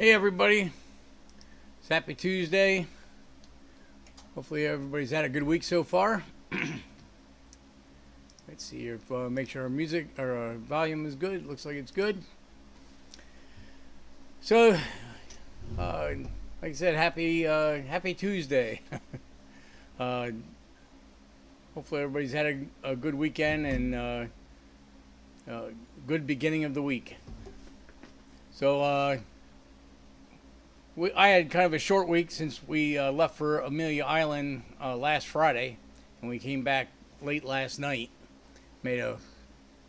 Hey everybody, it's Happy Tuesday. Hopefully everybody's had a good week so far. Let's see here, make sure our music or our volume is good. Looks like it's good. So, like I said, happy Tuesday. Hopefully everybody's had a good weekend and good beginning of the week. So, I had kind of a short week since we left for Amelia Island last Friday, and we came back late last night. Made a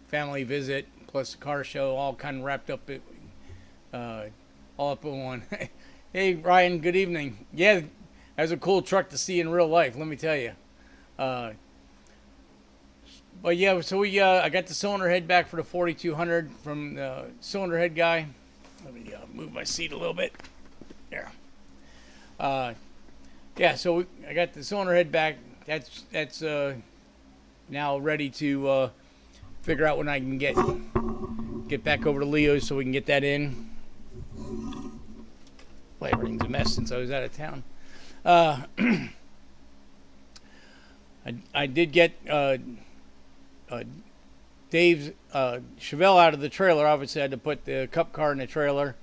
family visit plus a car show, all kind of wrapped up all up in one. Hey Ryan, good evening. Yeah, that was a cool truck to see in real life, let me tell you. But yeah, so I got the cylinder head back for the 4200 from the cylinder head guy. Let me move my seat a little bit. There. Yeah, so I got the cylinder head back. That's now ready to figure out when I can get back over to Leo's so we can get that in. Well, everything's a mess since I was out of town. I did get Dave's Chevelle out of the trailer. Obviously, I had to put the Cup car in the trailer,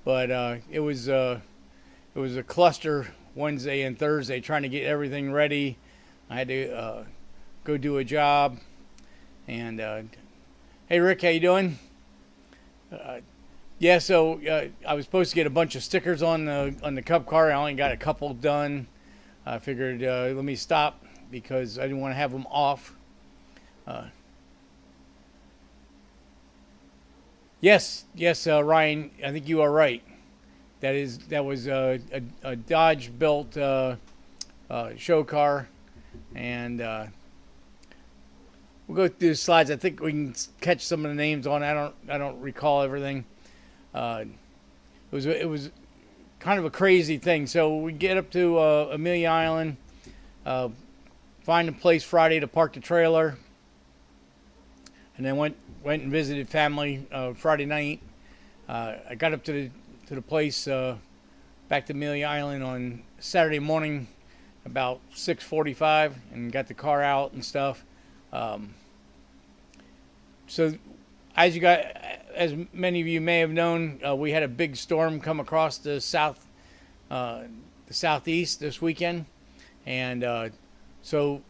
but it was a cluster Wednesday and Thursday trying to get everything ready. I had to go do a job. And hey Rick, how you doing? Yeah, so I was supposed to get a bunch of stickers on the Cup car. I only got a couple done. I figured let me stop because I didn't want to have them off. Yes, Ryan, I think you are right. That was a Dodge built show car, and we'll go through the slides. I think we can catch some of the names on. I don't recall everything. It was kind of a crazy thing. So we get up to Amelia Island, find a place Friday to park the trailer, and then went and visited family Friday night. I got up to the place back to Amelia Island on Saturday morning about 6:45 and got the car out and stuff. So as many of you may have known, we had a big storm come across the southeast this weekend, and so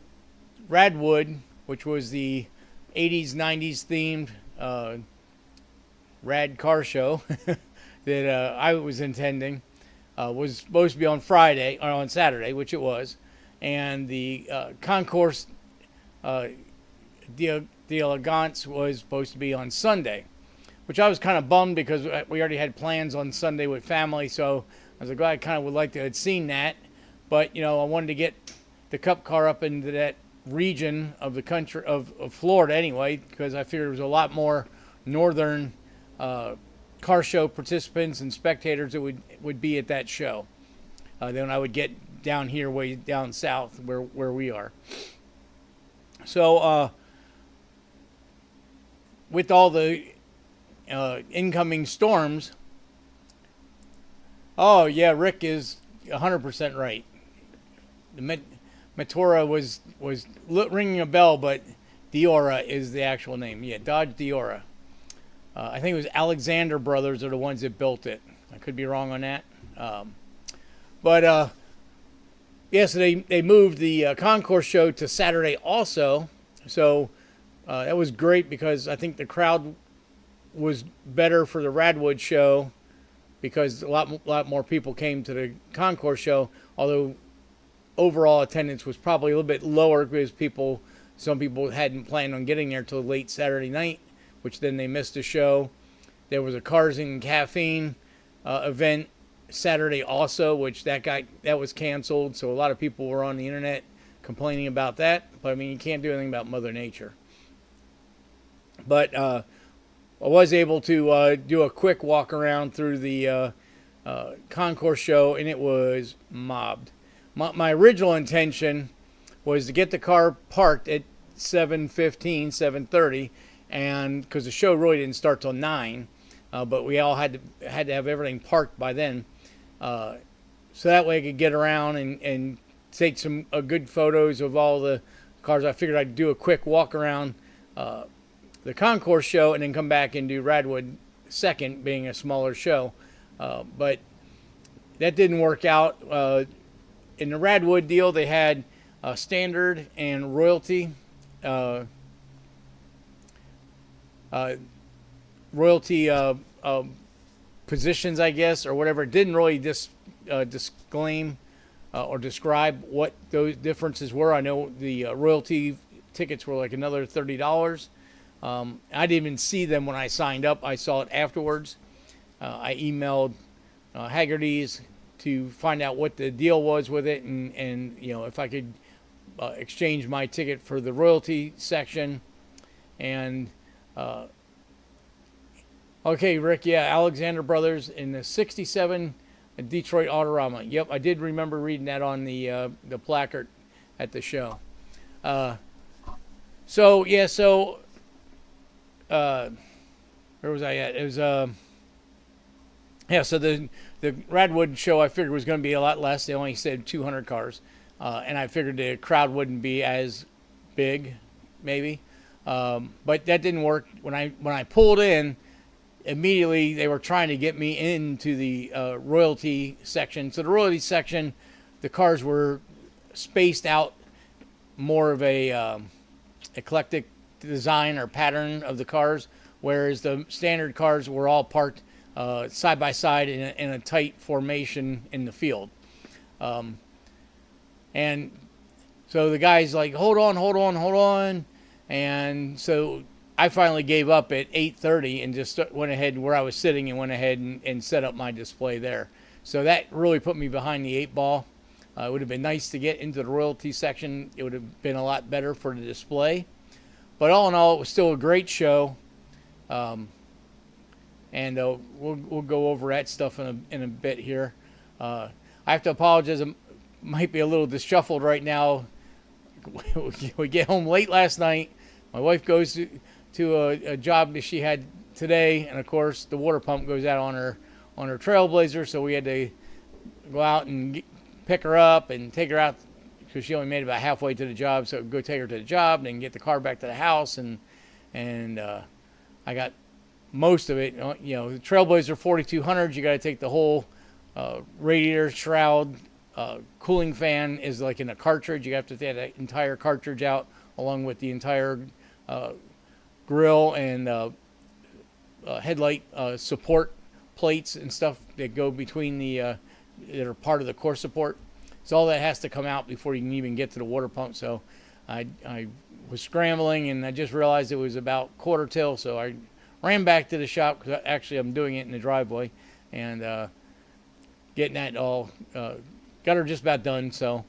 RADwood, which was the 80s 90s themed rad car show that I was intending, was supposed to be on Friday or on Saturday, which it was, and the Concourse D Elegance was supposed to be on Sunday, which I was kind of bummed because we already had plans on Sunday with family. So I was like, well, I kind of would like to have seen that, but I wanted to get the Cup car up into that region of the country of Florida anyway, because I figured there was a lot more northern car show participants and spectators that would be at that show than I would get down here way down south where we are. So with all the incoming storms, oh yeah, Rick is 100% right. The Metora was ringing a bell, but Diora is the actual name. Yeah, Dodge Diora. I think it was Alexander Brothers are the ones that built it. I could be wrong on that. But yes, they moved the Concourse show to Saturday also. So that was great because I think the crowd was better for the RADwood show because a lot more people came to the Concourse show, although overall attendance was probably a little bit lower because some people hadn't planned on getting there till late Saturday night, which then they missed the show. There was a Cars and Caffeine event Saturday also, which that was canceled. So a lot of people were on the internet complaining about that. But I mean, you can't do anything about Mother Nature. But I was able to do a quick walk around through the Concourse show, and it was mobbed. My original intention was to get the car parked at 7:15, 7:30, and because the show really didn't start till 9, but we all had to have everything parked by then, so that way I could get around and take some good photos of all the cars. I figured I'd do a quick walk around the Concourse show and then come back and do RADwood second, being a smaller show, but that didn't work out. In the RADwood deal, they had standard and royalty. Royalty positions, I guess, or whatever. It didn't really disclaim or describe what those differences were. I know the royalty tickets were like another $30. I didn't even see them when I signed up. I saw it afterwards. I emailed Haggerty's to find out what the deal was with it, and if I could exchange my ticket for the royalty section. And okay, Rick, yeah, Alexander Brothers in the '67 Detroit Autorama. Yep, I did remember reading that on the placard at the show. So where was I at? It was so the RADwood show I figured was going to be a lot less. They only said 200 cars, and I figured the crowd wouldn't be as big, maybe. But that didn't work. When I pulled in, immediately they were trying to get me into the royalty section. So the royalty section, the cars were spaced out, more of a eclectic design or pattern of the cars, whereas the standard cars were all parked side by side in a tight formation in the field. And so the guy's like, hold on. And so I finally gave up at 8:30 and just went ahead where I was sitting and went ahead and set up my display there. So that really put me behind the 8 ball. It would have been nice to get into the royalty section. It would have been a lot better for the display. But all in all, it was still a great show. And we'll go over that stuff in a bit here. I have to apologize. I might be a little disshuffled right now. We get home late last night. My wife goes to a job that she had today, and of course the water pump goes out on her Trailblazer, so we had to go out and pick her up and take her out because she only made it about halfway to the job. So go take her to the job and then get the car back to the house, and I got most of it. The Trailblazer 4200s, you got to take the whole radiator shroud. Cooling fan is like in a cartridge. You have to take that entire cartridge out along with the entire grill and headlight support plates and stuff that go between that are part of the core support. So all that has to come out before you can even get to the water pump. So I was scrambling, and I just realized it was about quarter till, so I ran back to the shop because actually I'm doing it in the driveway and getting that all got her just about done. So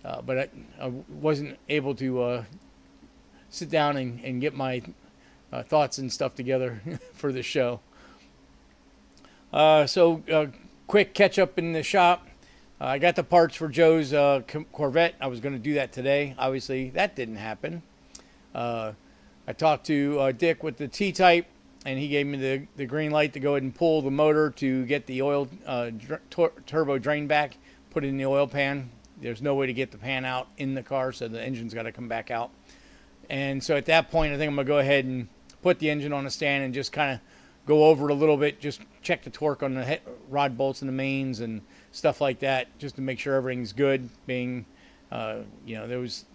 but I wasn't able to sit down and get my thoughts and stuff together for the show. So quick catch up in the shop. I got the parts for Joe's Corvette. I was going to do that today. Obviously, that didn't happen. I talked to Dick with the T-Type, and he gave me the green light to go ahead and pull the motor to get the oil turbo drain back, put it in the oil pan. There's no way to get the pan out in the car, so the engine's got to come back out. And so at that point, I think I'm going to go ahead and put the engine on a stand and just kind of go over it a little bit, just check the torque on the rod bolts and the mains and stuff like that, just to make sure everything's good. Being, there was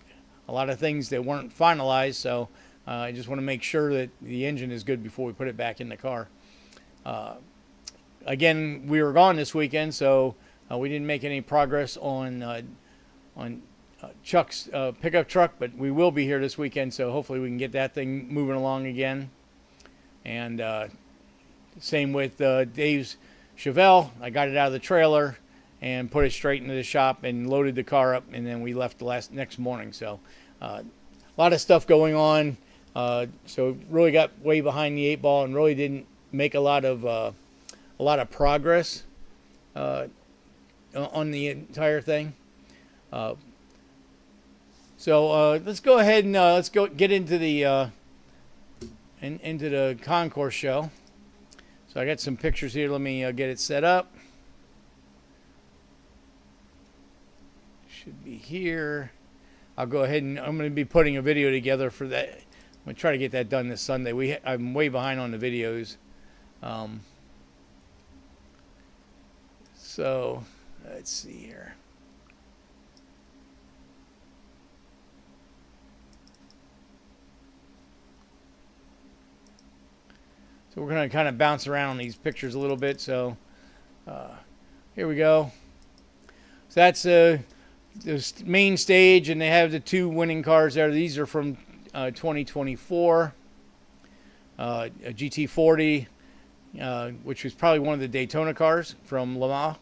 a lot of things that weren't finalized, so I just want to make sure that the engine is good before we put it back in the car. Again, we were gone this weekend, so we didn't make any progress on Chuck's pickup truck, but we will be here this weekend, so hopefully we can get that thing moving along again. And same with Dave's Chevelle. I got it out of the trailer and put it straight into the shop and loaded the car up, and then we left the next morning. So a lot of stuff going on. So really got way behind the 8 ball and really didn't make a lot of progress on the entire thing. So let's go ahead and let's get into the Concourse show. So I got some pictures here. Let me get it set up. Should be here. I'll go ahead and I'm going to be putting a video together for that. I'm going to try to get that done this Sunday. I'm way behind on the videos. So let's see here. So we're going to kind of bounce around on these pictures a little bit. So here we go. So that's the main stage, and they have the 2 winning cars there. These are from 2024. A GT40, which was probably one of the Daytona cars from Le Mans,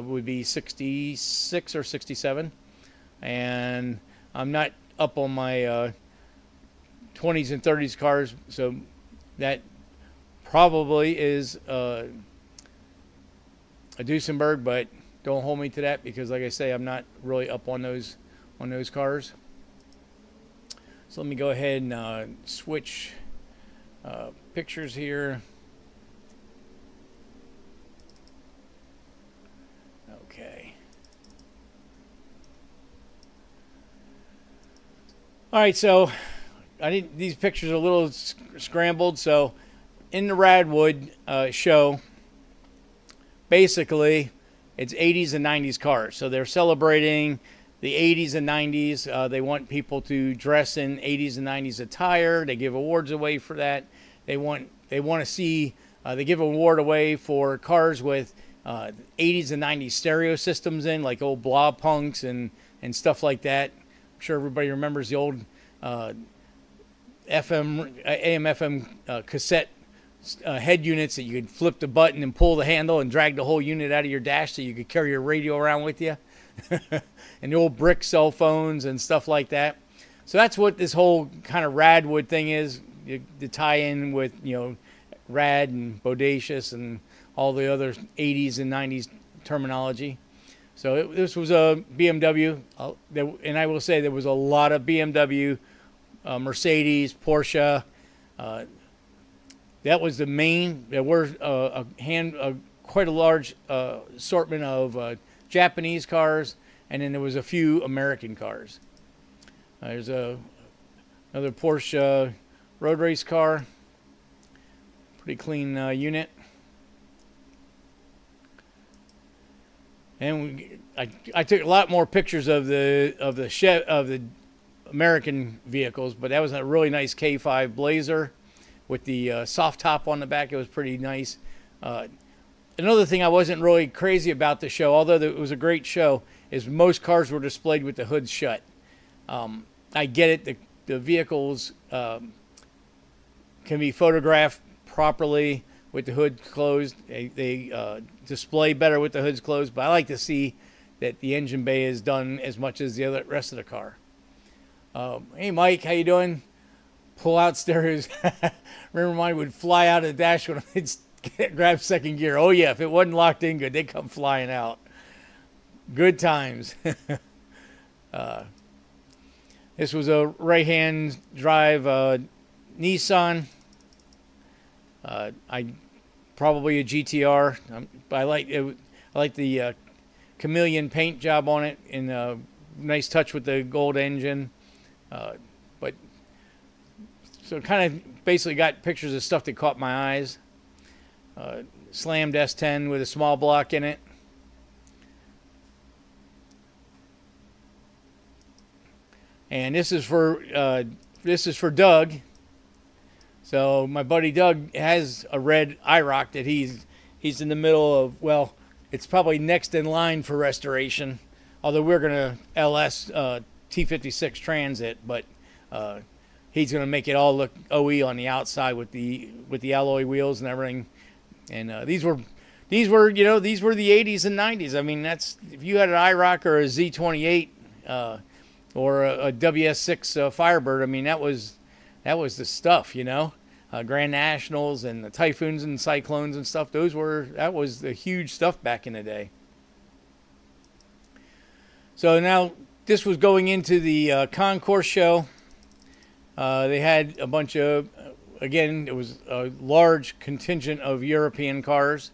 would be 66 or 67. And I'm not up on my 20s and 30s cars, so that probably is a Duesenberg, but don't hold me to that because, like I say, I'm not really up on those cars. So let me go ahead and switch pictures here. Okay. All right, so these pictures are a little scrambled. So in the RADwood show, basically it's 80s and 90s cars. So they're celebrating the 80s and 90s. They want people to dress in 80s and 90s attire. They give awards away for that. They want to see. They give an award away for cars with 80s and 90s stereo systems in, like old Blob Punks and stuff like that. I'm sure everybody remembers the old AM FM cassette head units that you could flip the button and pull the handle and drag the whole unit out of your dash so you could carry your radio around with you. And the old brick cell phones and stuff like that. So that's what this whole kind of RADwood thing is. The tie-in with, rad and bodacious and all the other 80s and 90s terminology. So this was a BMW, and I will say there was a lot of BMW, Mercedes, Porsche. That was the main. There were quite a large assortment of Japanese cars, and then there was a few American cars. There's another Porsche road race car. Pretty clean unit. And I took a lot more pictures of the American vehicles, but that was a really nice K5 Blazer with the soft top on the back. It was pretty nice. Another thing I wasn't really crazy about the show, although it was a great show, is most cars were displayed with the hoods shut. I get it. The vehicles can be photographed properly with the hood closed. They display better with the hoods closed, but I like to see that the engine bay is done as much as the rest of the car. Hey, Mike, how you doing? Pull out stereos. Remember mine would fly out of the dash when I'd grab second gear. Oh, yeah, if it wasn't locked in good, they'd come flying out. Good times. This was a right-hand drive Nissan. Probably a GTR. But I like the chameleon paint job on it, and a nice touch with the gold engine. But so kind of basically got pictures of stuff that caught my eyes. Slammed S10 with a small block in it. And this is for Doug. So my buddy Doug has a red IROC that he's in the middle of. Well, it's probably next in line for restoration. Although we're gonna LS T56 Transit, but he's gonna make it all look OE on the outside with the alloy wheels and everything. And these were the 80s and 90s. I mean, that's if you had an IROC or a Z28 or a WS6 Firebird. I mean, that was the stuff, Grand Nationals and the Typhoons and Cyclones and stuff. That was the huge stuff back in the day. So now this was going into the Concourse show. They had a bunch of again, it was a large contingent of European cars.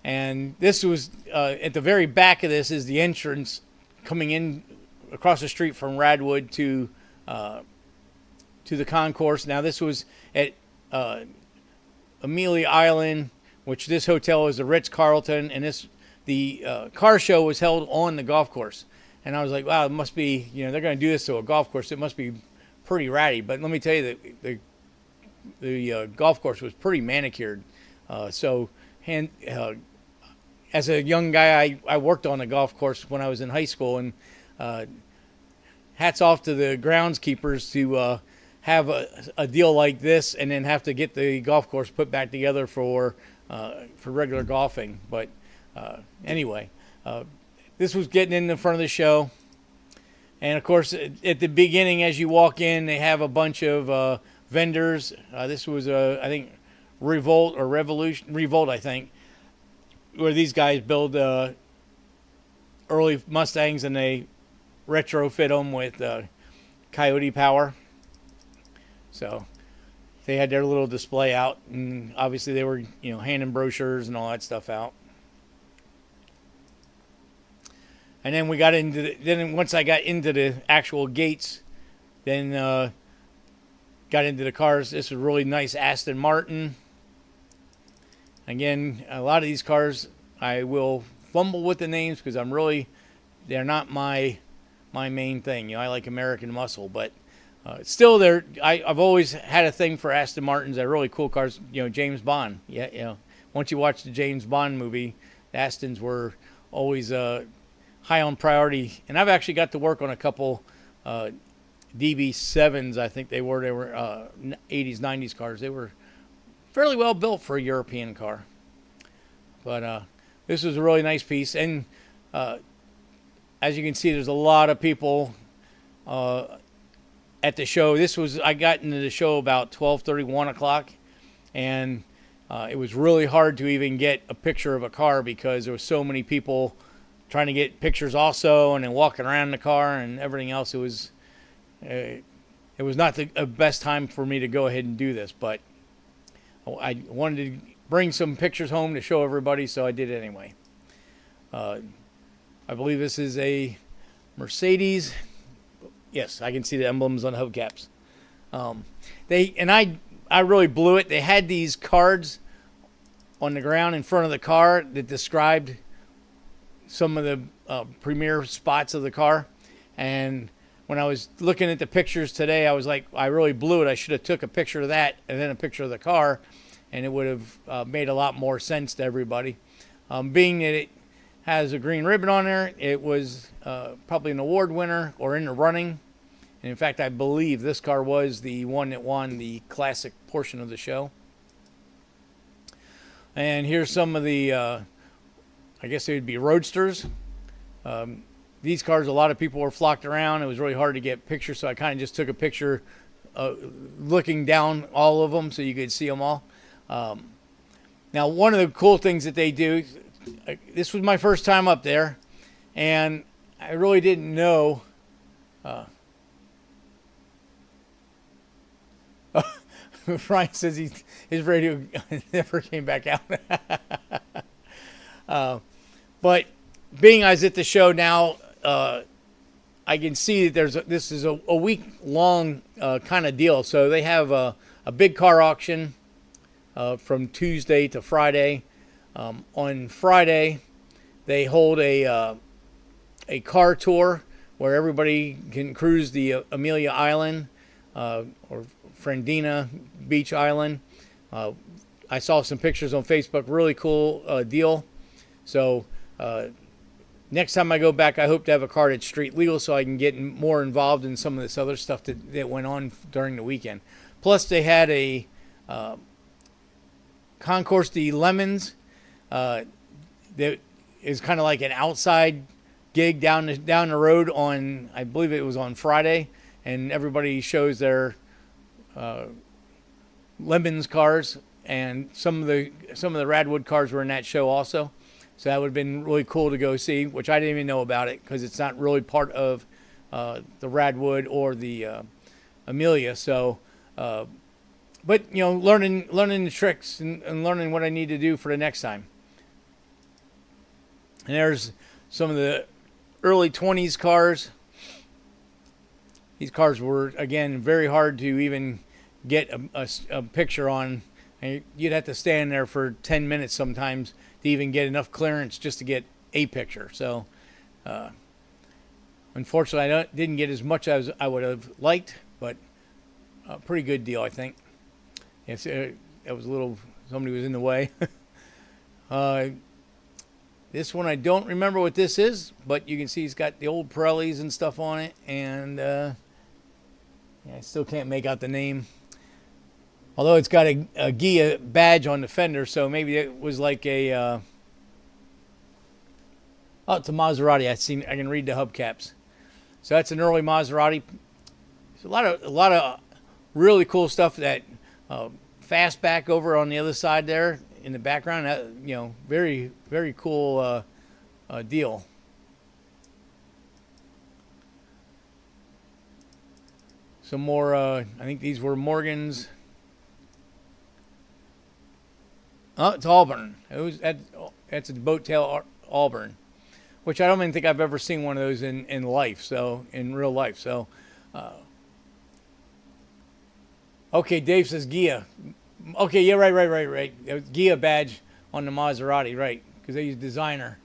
And this was, at the very back of this is the entrance coming in across the street from RADwood to the concourse. Now this was at Amelia Island, which this hotel is the Ritz-Carlton, and the car show was held on the golf course. And I was like, wow, it must be, they're going to do this to a golf course. It must be pretty ratty. But let me tell you that the golf course was pretty manicured. As a young guy, I worked on a golf course when I was in high school, and hats off to the groundskeepers to have a deal like this and then have to get the golf course put back together for regular golfing. But anyway, this was getting in the front of the show. And of course, at the beginning, as you walk in, they have a bunch of vendors. This was, I think, Revolt, I think, where these guys build early Mustangs and they retrofit them with Coyote power. So they had their little display out, and obviously they were, handing brochures and all that stuff out. And then we got once I got into the actual gates, then got into the cars. This was a really nice Aston Martin. Again, a lot of these cars, I will fumble with the names because they're not my main thing. I like American muscle, but still, I've always had a thing for Aston Martins. They're really cool cars. James Bond. Yeah, once you watch the James Bond movie, the Astons were always high on priority. And I've actually got to work on a couple DB7s. I think they were 80s, 90s cars. They were fairly well built for a European car. But this was a really nice piece. And as you can see, there's a lot of people at the show. I got into the show about 12:30, 1 o'clock. And it was really hard to even get a picture of a car because there were so many people trying to get pictures also, and then walking around the car and everything else. It was not the best time for me to go ahead and do this, but I wanted to bring some pictures home to show everybody, so I did it anyway. I believe this is a Mercedes. Yes, I can see the emblems on the hubcaps. I really blew it. They had these cards on the ground in front of the car that described some of the premier spots of the car. And when I was looking at the pictures today, I was like, I really blew it. I should have took a picture of that and then a picture of the car, and it would have made a lot more sense to everybody. Being that it has a green ribbon on there, it was probably an award winner or in the running. And in fact, I believe this car was the one that won the classic portion of the show. And here's some of the I guess they would be roadsters. These cars, a lot of people were flocked around. It was really hard to get pictures, so I kind of just took a picture looking down all of them so you could see them all. Now, one of the cool things that they do, this was my first time up there, and I really didn't know. Ryan says his radio never came back out. But being I was at the show now, I can see that this is a week-long kind of deal. So they have a big car auction from Tuesday to Friday. On Friday, they hold a car tour where everybody can cruise the Amelia Island or Frendina Beach Island. I saw some pictures on Facebook. Really cool deal. So next time I go back, I hope to have a car that's street legal so I can get more involved in some of this other stuff that went on during the weekend. Plus, they had a Concourse D Elegance that is kind of like an outside gig down the road on, I believe it was on Friday, and everybody shows their Lemons cars, and some of the RADwood cars were in that show also. So that would have been really cool to go see, which I didn't even know about it because it's not really part of the RADwood or the Amelia. So But you know, learning the tricks and learning what I need to do for the next time. And there's some of the early 20s cars. These cars were, again, very hard to even get a picture on. And you'd have to stand there for 10 minutes sometimes to even get enough clearance just to get a picture. So, unfortunately, I didn't get as much as I would have liked, but a pretty good deal, I think. Yes, it was a little, somebody was in the way. This one, I don't remember what this is, but you can see it's got the old Pirellis and stuff on it, and yeah, I still can't make out the name. Although it's got a Ghia badge on the fender, so maybe it was like a, oh, it's a Maserati. I can read the hubcaps. So that's an early Maserati. There's a lot of really cool stuff. That fastback over on the other side there in the background. You know, very, very cool deal. Some more. I think these were Morgan's. Oh, it's Auburn. That's a boat tail Auburn, which I don't even think I've ever seen one of those in life. So in real life. So, okay, Dave says Ghia. Okay, yeah, right. It was Ghia badge on the Maserati, right? Because they use designer.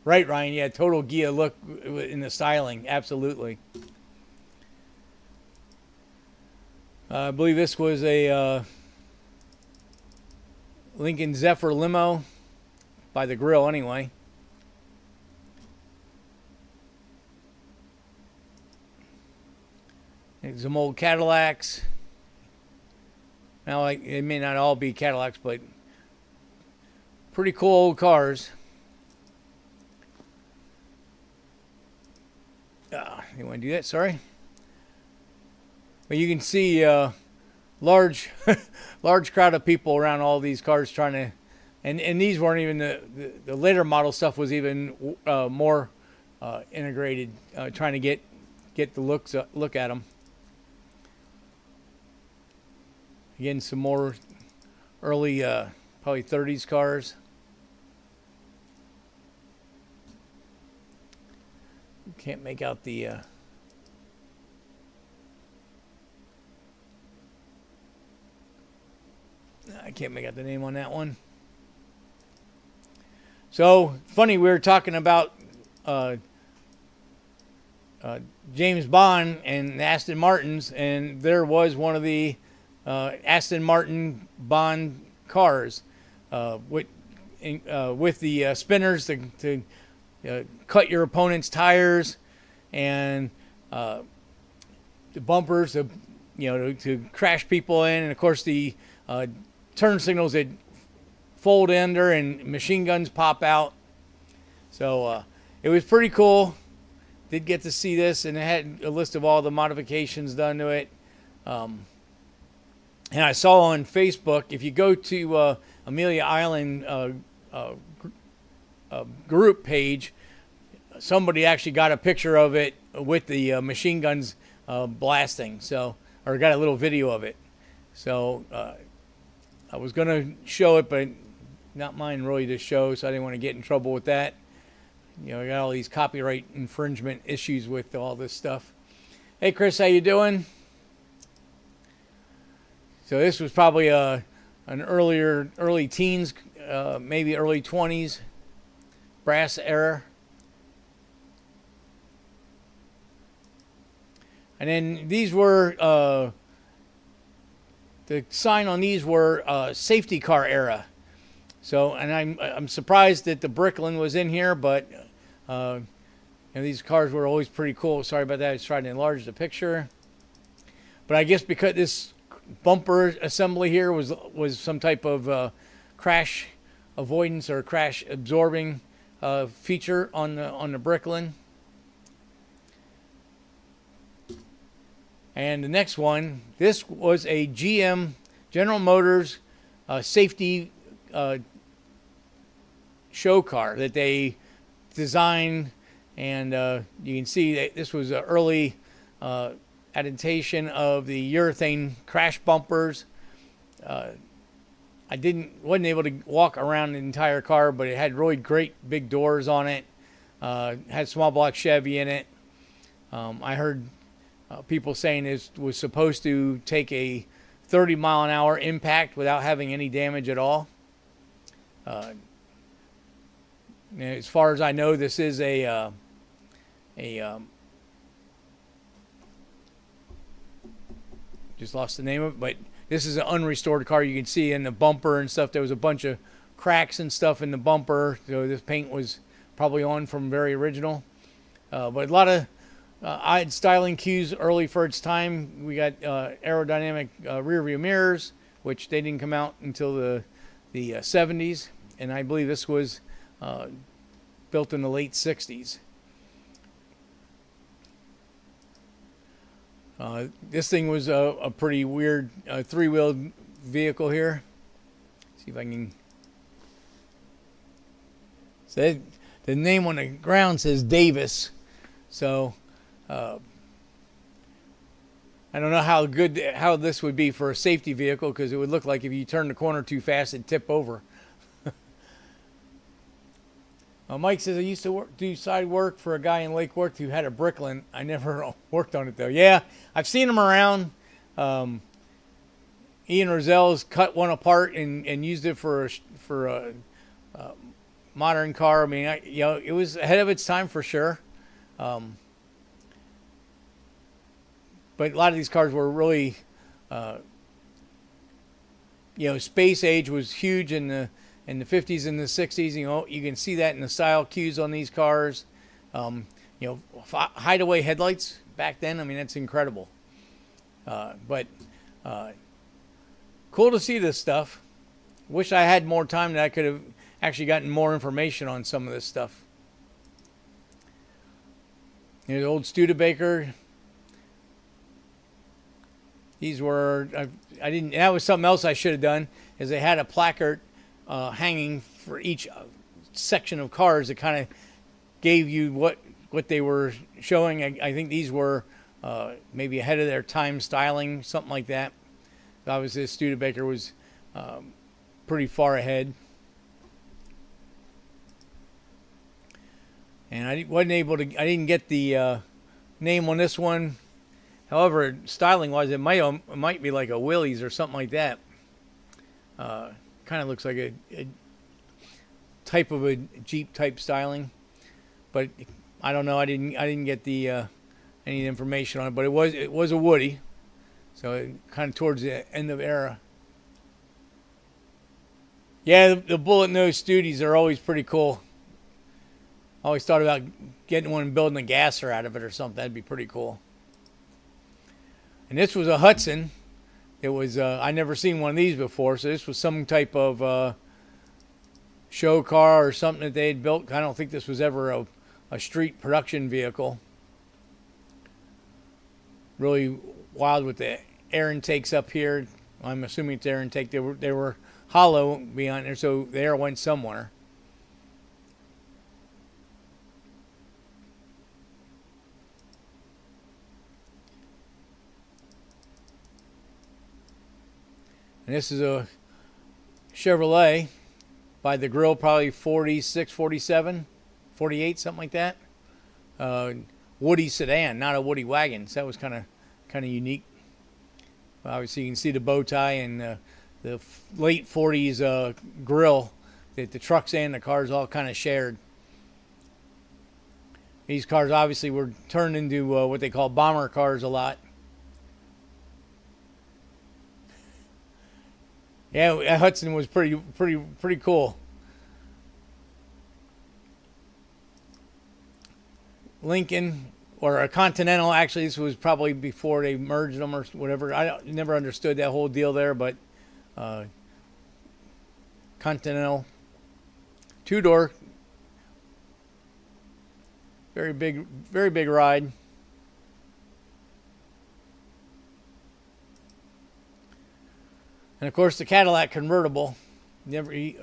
Right, Ryan. Yeah, total Ghia look in the styling. Absolutely. I believe this was a Lincoln Zephyr limo, by the grill anyway. There's some old Cadillacs. Now, it may not all be Cadillacs, but pretty cool old cars. You want to do that? Sorry. But you can see large crowd of people around all these cars trying to, and these weren't even the later model stuff was even more integrated, trying to get the look at them. Again, some more early, probably 30s cars. Can't make out the. I can't make out the name on that one. So funny, we were talking about James Bond and Aston Martins, and there was one of the Aston Martin Bond cars with the spinners to cut your opponent's tires, and the bumpers to crash people in, and of course the turn signals that fold under and machine guns pop out. So it was pretty cool. Did get to see this, and it had a list of all the modifications done to it. And I saw on Facebook, if you go to Amelia Island group page, somebody actually got a picture of it with the machine guns blasting. So, or got a little video of it. So I was going to show it, but not mine really to show, so I didn't want to get in trouble with that. You know, I got all these copyright infringement issues with all this stuff. Hey, Chris, how you doing? So this was probably an early teens, maybe early 20s, brass era. And then these were, the sign on these were safety car era. So, and I'm surprised that the Bricklin was in here, but these cars were always pretty cool. Sorry about that. I was trying to enlarge the picture. But I guess because this bumper assembly here was some type of crash avoidance or crash absorbing feature on the Bricklin. And the next one, this was a GM General Motors safety show car that they designed, and you can see that this was an early adaptation of the urethane crash bumpers. I wasn't able to walk around the entire car, but it had really great big doors on it. Had small block Chevy in it. I heard people saying it was supposed to take a 30-mile-an-hour impact without having any damage at all. As far as I know, this is a just lost the name of it, but this is an unrestored car. You can see in the bumper and stuff, there was a bunch of cracks and stuff in the bumper. So this paint was probably on from very original. But a lot of odd styling cues early for its time. We got aerodynamic rear view mirrors, which they didn't come out until the 70s. And I believe this was built in the late 60s. This thing was a pretty weird three-wheeled vehicle here. See if I can. So the name on the ground says Davis. So I don't know how this would be for a safety vehicle, because it would look like if you turn the corner too fast, it'd tip over. Mike says, I used to do side work for a guy in Lake Worth who had a Bricklin. I never worked on it, though. Yeah, I've seen them around. Ian Rozel's cut one apart and used it for a modern car. I mean, it was ahead of its time for sure. But a lot of these cars were really, space age was huge in the 50s and the 60s. You can see that in the style cues on these cars. Hideaway headlights back then. I mean, that's incredible. But cool to see this stuff. Wish I had more time that I could have actually gotten more information on some of this stuff. Here's old Studebaker. These were, that was something else I should have done, is they had a placard hanging for each section of cars that kind of gave you what they were showing. I think these were maybe ahead of their time styling, something like that. Obviously, Studebaker was pretty far ahead. And I didn't get the name on this one. However, styling-wise, it might be like a Willys or something like that. Kind of looks like a type of a Jeep type styling, but I don't know. I didn't get the any information on it, but it was a Woody, so it kind of towards the end of era. Yeah, the bullet nose Studies are always pretty cool. I always thought about getting one and building a gasser out of it or something. That'd be pretty cool. And this was a Hudson. It was I never seen one of these before, so this was some type of show car or something that they had built. I don't think this was ever a street production vehicle. Really wild with the air intakes up here. I'm assuming it's air intake. They were hollow beyond there, so the air went somewhere. And this is a Chevrolet by the grill, probably 46, 47, 48, something like that. Woody sedan, not a Woody wagon. So that was kind of unique. Obviously, you can see the bow tie and the late 40s grill that the trucks and the cars all kind of shared. These cars obviously were turned into what they call bomber cars a lot. Yeah, Hudson was pretty cool. Lincoln, or a Continental. Actually, this was probably before they merged them or whatever. I never understood that whole deal there, but Continental, two-door, very big ride. And of course, the Cadillac convertible. Never get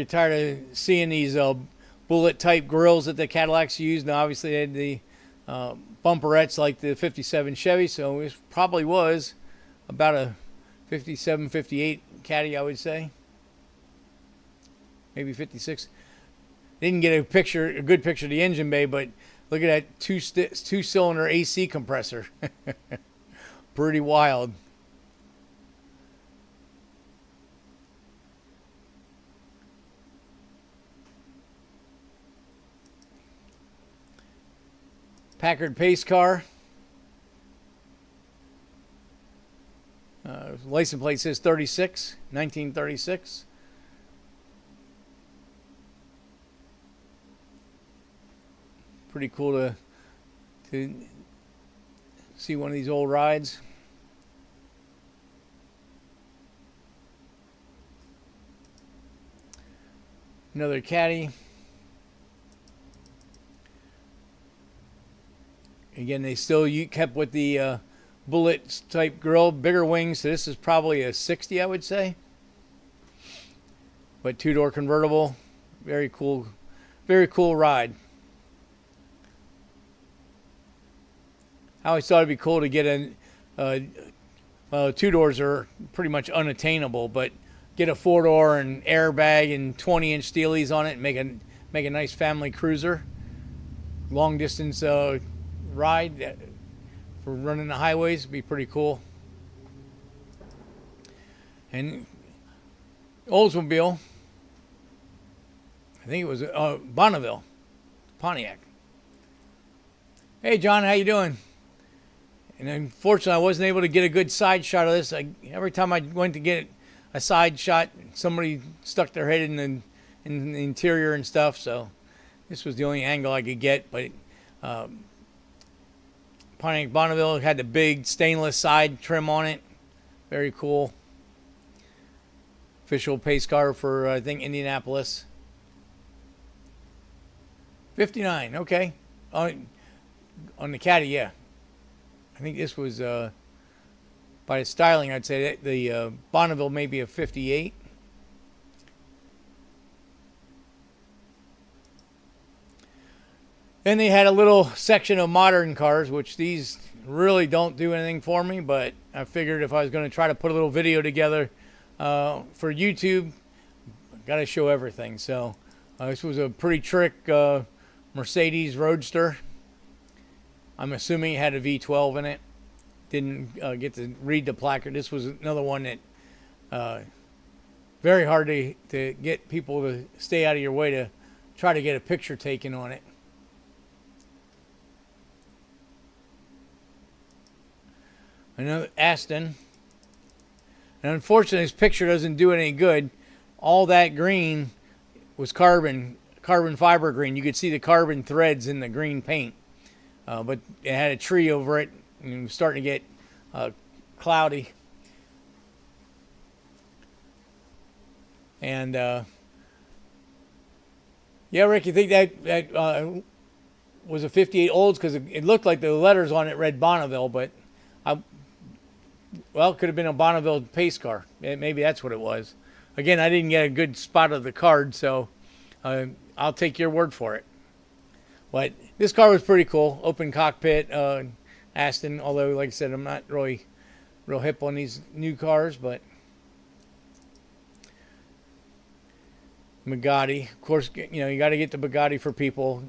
tired of seeing these bullet type grills that the Cadillacs used. Now obviously they had the bumperettes like the 57 Chevy, so it probably was about a 57, 58 Caddy, I would say. Maybe 56. Didn't get a good picture of the engine bay, but look at that two-cylinder AC compressor. Pretty wild. Packard pace car. License plate says 36, 1936. Pretty cool to see one of these old rides. Another Caddy. Again, they still kept with the bullet type grill, bigger wings. So this is probably a 60, I would say. But two-door convertible, very cool ride. I always thought it'd be cool to get two doors are pretty much unattainable, but get a four-door and airbag and 20-inch steelies on it and make a nice family cruiser. Long distance ride for running the highways would be pretty cool. And Oldsmobile, I think it was Bonneville, Pontiac. Hey John, how you doing? And unfortunately, I wasn't able to get a good side shot of this. Every time I went to get a side shot, somebody stuck their head in the interior and stuff. So this was the only angle I could get. But Pontiac Bonneville had the big stainless side trim on it. Very cool. Official pace car for, I think, Indianapolis. 59, okay. On the Caddy, yeah. I think this was, by the styling, I'd say that the Bonneville may be a 58. Then they had a little section of modern cars, which these really don't do anything for me, but I figured if I was going to try to put a little video together for YouTube, got to show everything. So this was a pretty trick Mercedes Roadster. I'm assuming it had a V12 in it. Didn't get to read the placard. This was another one that very hard to get people to stay out of your way to try to get a picture taken on it. Another Aston. And unfortunately, this picture doesn't do it any good. All that green was carbon fiber green. You could see the carbon threads in the green paint. But it had a tree over it, and it was starting to get cloudy. And yeah, Rick, you think that was a 58 Olds? Because it looked like the letters on it read Bonneville, but well, it could have been a Bonneville pace car. Maybe that's what it was. Again, I didn't get a good spot of the card, so I'll take your word for it. But this car was pretty cool. Open cockpit, Aston. Although, like I said, I'm not really real hip on these new cars. But Bugatti, of course, you got to get the Bugatti for people.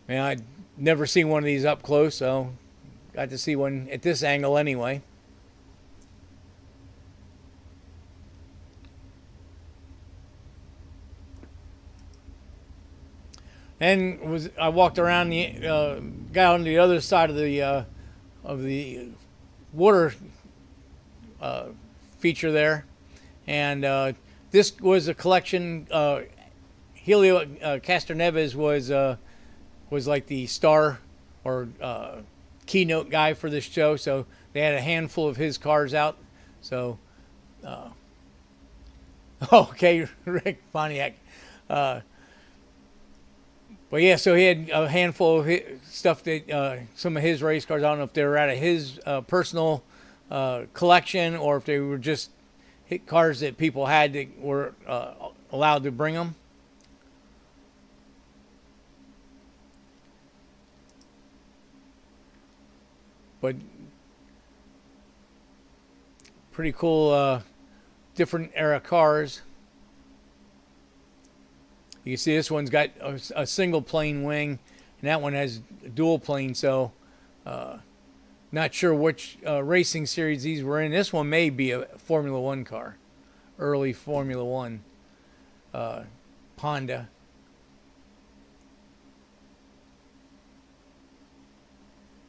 Man, I'd never seen one of these up close, so got to see one at this angle anyway. And I walked around got on the other side of the water feature there, and this was a collection. Helio Castroneves was like the star or keynote guy for this show, so they had a handful of his cars out. So, okay, Rick Pontiac. But yeah, so he had a handful of stuff that some of his race cars. I don't know if they were out of his personal collection or if they were just cars that people had that were allowed to bring them. But pretty cool, different era cars. You can see this one's got a single plane wing, and that one has a dual plane. So, not sure which racing series these were in. This one may be a Formula One car, early Formula One Honda.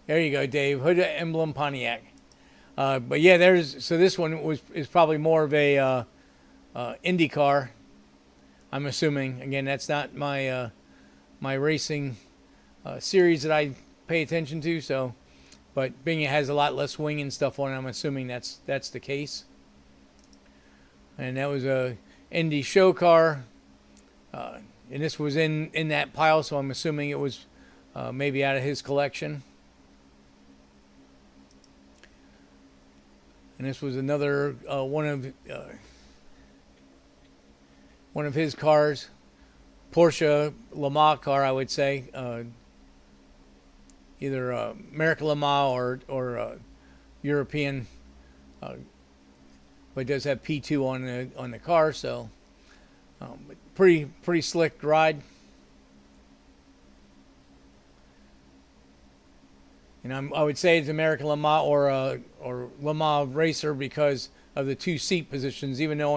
There you go, Dave. Hood emblem Pontiac. But yeah, this one is probably more of a Indy car. I'm assuming. Again, that's not my my racing series that I pay attention to. So, but being it has a lot less wing and stuff on it, I'm assuming that's the case. And that was a Indy show car, and this was in that pile. So I'm assuming it was maybe out of his collection. And this was another one of his cars, Porsche Le Mans car, I would say, either American Le Mans or European, but it does have P2 on the car, so pretty slick ride. And I would say it's American Le Mans or Le Mans racer because of the two seat positions, even though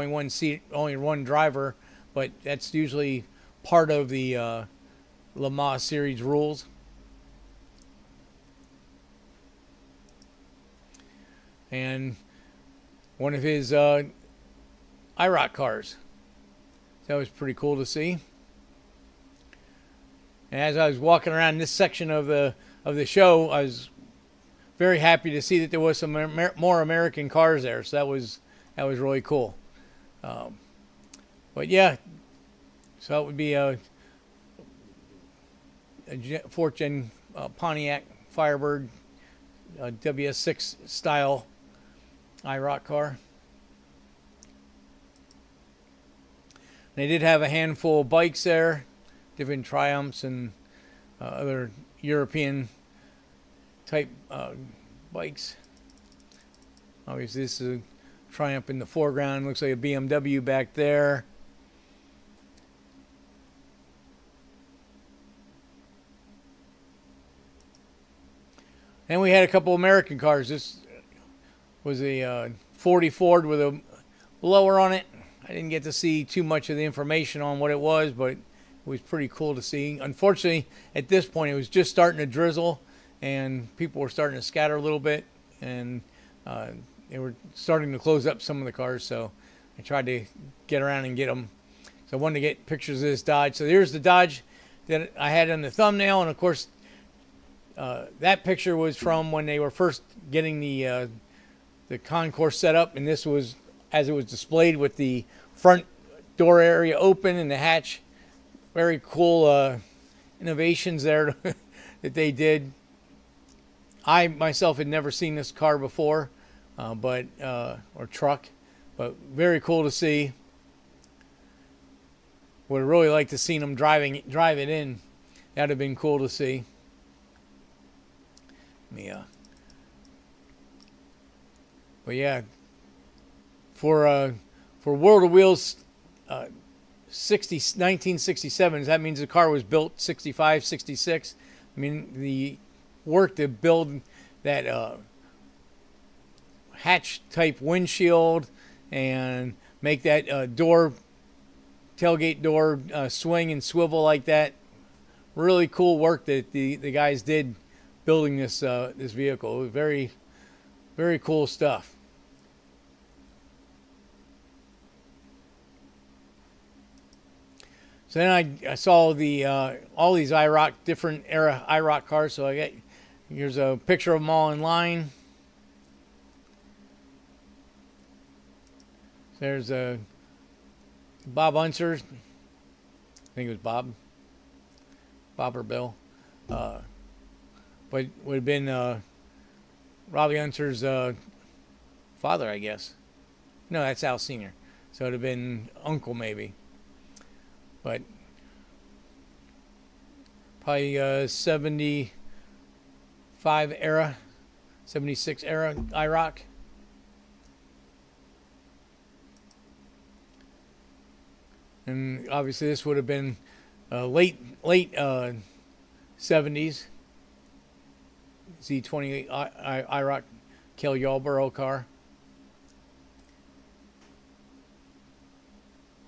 only one driver, but that's usually part of the Le Mans series rules. And one of his IROC cars. That was pretty cool to see. And as I was walking around this section of the show, I was very happy to see that there was some more American cars there. So that was really cool. But yeah, so it would be a 4th gen Pontiac Firebird WS6 style IROC car. They did have a handful of bikes there, different Triumphs and other European type bikes. Obviously, this is a Triumph in the foreground. Looks like a BMW back there. And we had a couple American cars. This was a 40 Ford with a blower on it. I didn't get to see too much of the information on what it was, but it was pretty cool to see. Unfortunately, at this point, it was just starting to drizzle, and people were starting to scatter a little bit, and they were starting to close up some of the cars, so I tried to get around and get them. So I wanted to get pictures of this Dodge. So here's the Dodge that I had in the thumbnail, and of course, that picture was from when they were first getting the Concourse set up, and this was as it was displayed with the front door area open and the hatch. Very cool innovations there that they did. I myself had never seen this car before, or truck, but very cool to see. Would have really liked to see them drive it in. That'd have been cool to see. But yeah, for World of Wheels 1967, that means the car was built 65, 66. I mean, the work to build that hatch type windshield and make that tailgate door swing and swivel like that. Really cool work that the guys did building this vehicle. It was very, very cool stuff. So then I saw all these different era IROC cars. So here's a picture of them all in line. There's Bob Unser. I think it was Bob or Bill. But would have been Robbie Unser's father, I guess. No, that's Al Sr. So it would have been uncle maybe. but probably 75 era, 76 era IROC. And obviously this would have been late 70s Z28 IROC Cale Yarborough car.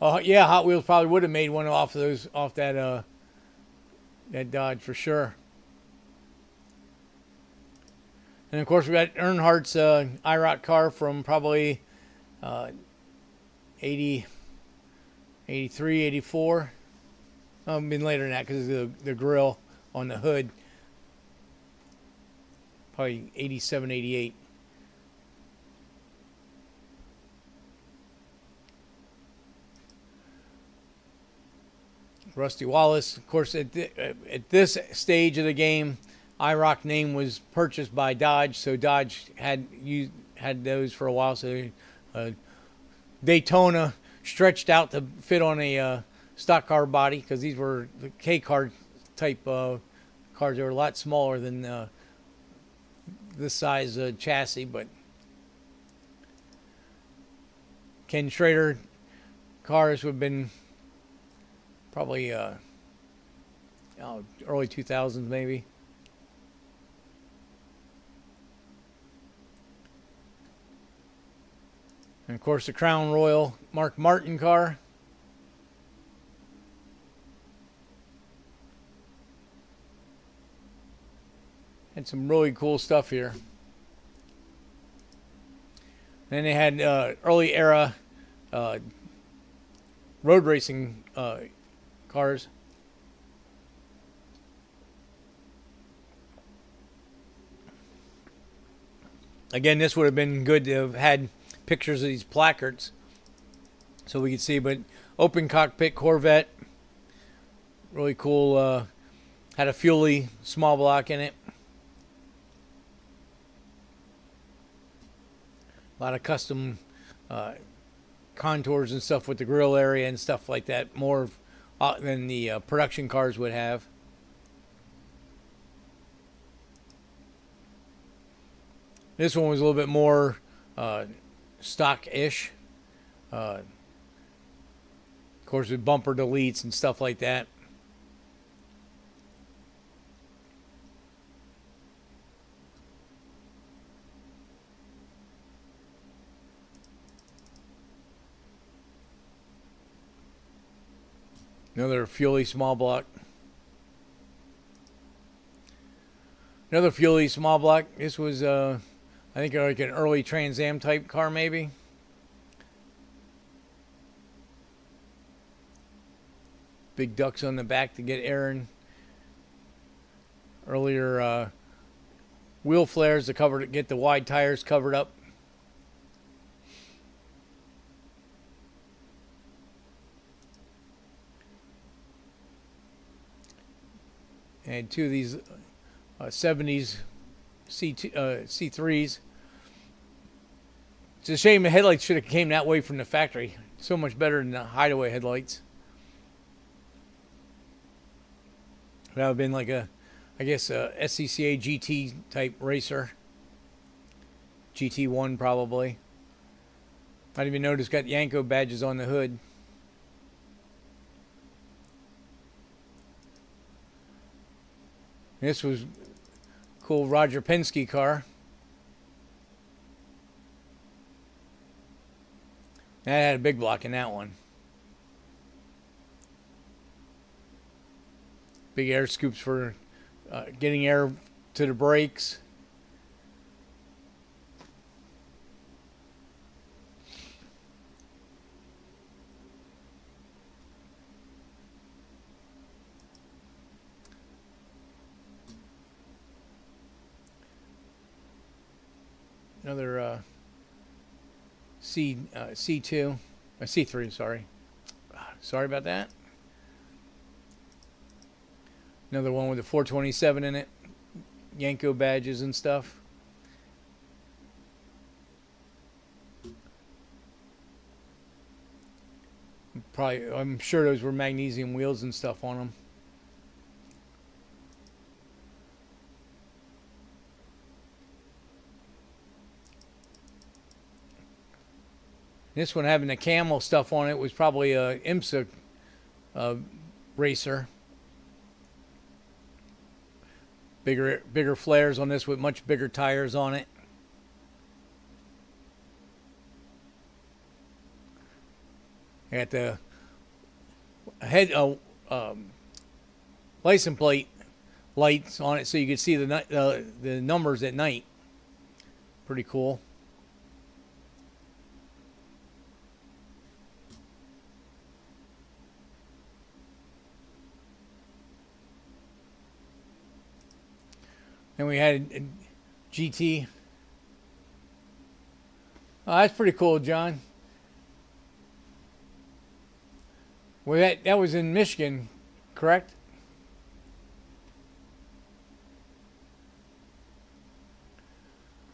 Oh yeah, Hot Wheels probably would have made one off that Dodge for sure. And of course we got Earnhardt's IROC car from probably 80, 83, 84. Been later than that because of the grill on the hood. Probably 87, 88. Rusty Wallace, of course, at this stage of the game, IROC name was purchased by Dodge, so Dodge had those for a while. So Daytona stretched out to fit on a stock car body because these were the K car type cars. They were a lot smaller than this size chassis, but Ken Schrader cars would have been probably early 2000s maybe. And of course the Crown Royal Mark Martin car. Had some really cool stuff here. Then they had early era road racing cars. Again, this would have been good to have had pictures of these placards so we could see, but open cockpit Corvette, really cool, had a Fuelie small block in it. A lot of custom contours and stuff with the grill area and stuff like that, more than the production cars would have. This one was a little bit more stock-ish. Of course, with bumper deletes and stuff like that. Another Fuelie small block. Another Fuelie small block. This was, I think, like an early Trans Am type car, maybe. Big ducts on the back to get air in. Earlier wheel flares to get the wide tires covered up. And two of these 70s C3s. It's a shame the headlights should have came that way from the factory. So much better than the hideaway headlights. That would have been like a SCCA GT type racer. GT1 probably. I didn't even notice it's got Yanko badges on the hood. This was cool Roger Penske car. That had a big block in that one. Big air scoops for getting air to the brakes. Another C2, C3, sorry. Sorry about that. Another one with a 427 in it. Yanko badges and stuff. probably, I'm sure those were magnesium wheels and stuff on them. This one having the camel stuff on it was probably a IMSA racer. Bigger flares on this with much bigger tires on it. I got the head license plate lights on it so you can see the numbers at night. Pretty cool. And we had a GT. Oh, that's pretty cool, John. Well, that was in Michigan, correct?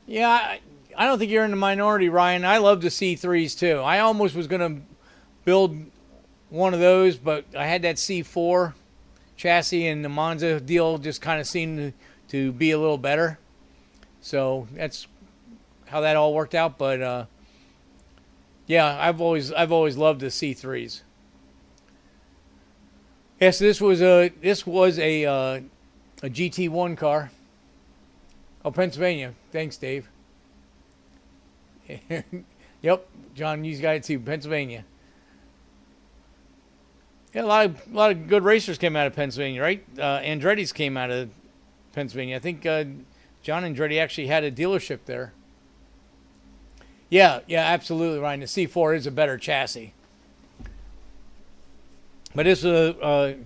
Yeah, I don't think you're in the minority, Ryan. I love the C3s too. I almost was going to build one of those, but I had that C4 chassis, and the Monza deal just kind of seemed to be a little better. So that's how that all worked out. But yeah, I've always loved the C3s. Yes, this was a GT1 car. Oh, Pennsylvania. Thanks, Dave. Yep, John, you got it too. Pennsylvania. Yeah, a lot of good racers came out of Pennsylvania, right? Andretti's came out of Pennsylvania. I think John Andretti actually had a dealership there. Yeah, absolutely, Ryan. The C4 is a better chassis. But this is a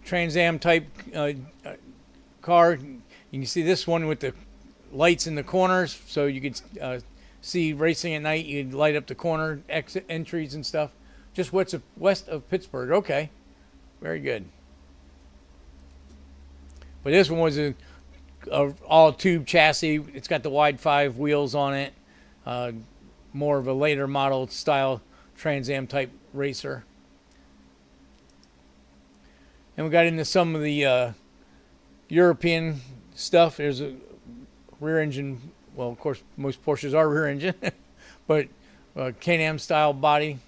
Trans Am type car. You can see this one with the lights in the corners, so you could see racing at night. You'd light up the corner exit entries and stuff. Just west of Pittsburgh. Okay, very good. But this one was a all tube chassis. It's got the wide 5 wheels on it. More of a later model style Trans Am type racer. And we got into some of the European stuff. There's a rear engine. Well, of course, most Porsches are rear engine, but Can-Am style body.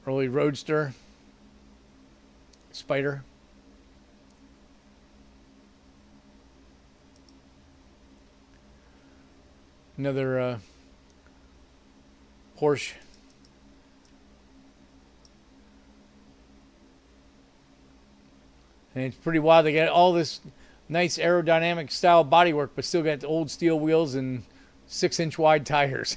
Early Roadster. Spider. Another Porsche. And it's pretty wild. They got all this nice aerodynamic style bodywork, but still got the old steel wheels and 6-inch wide tires.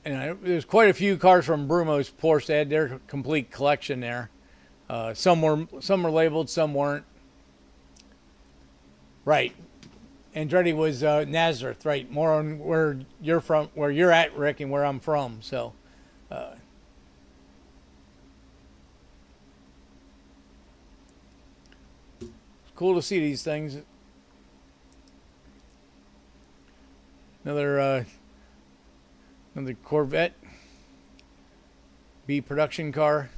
And there's quite a few cars from Brumo's Porsche. They had their complete collection there. Some were labeled, some weren't. Right. Andretti was Nazareth, right? More on where you're from, where you're at, Rick, and where I'm from. So, it's cool to see these things. Another Corvette B production car.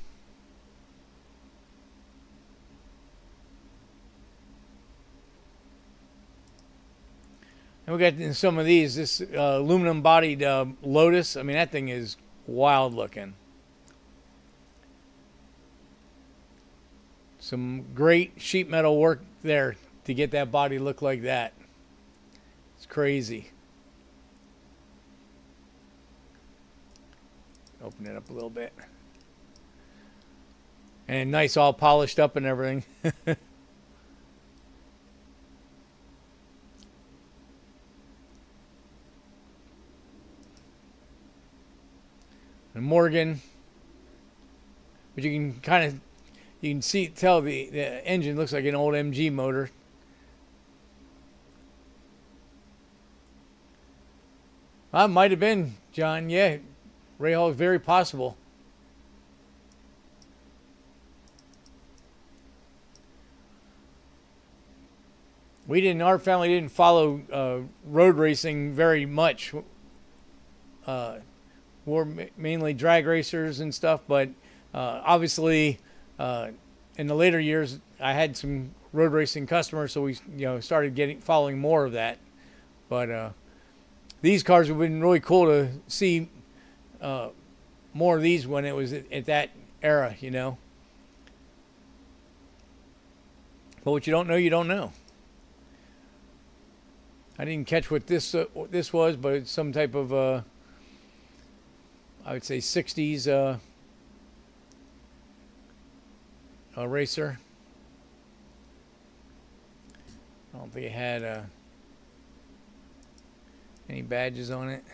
And we got some of these. This aluminum bodied Lotus. I mean, that thing is wild looking. Some great sheet metal work there to get that body look like that. It's crazy. Open it up a little bit. And nice, all polished up and everything. And Morgan. But you can tell the engine looks like an old MG motor. Well, it might have been, John. Yeah, Ray Hall is very possible. Our family didn't follow road racing very much. We're mainly drag racers and stuff, but obviously in the later years, I had some road racing customers, so we started following more of that. But these cars have been really cool to see more of these when it was at that era, But what you don't know, you don't know. I didn't catch what this was, but it's some type of I would say 60s racer. I don't think it had any badges on it.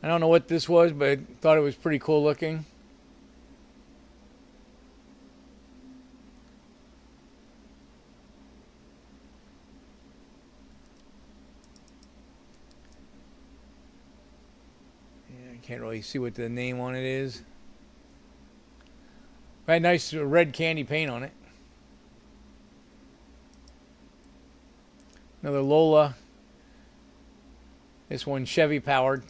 I don't know what this was, but I thought it was pretty cool looking. Yeah, I can't really see what the name on it is. Had nice red candy paint on it. Another Lola. This one Chevy powered.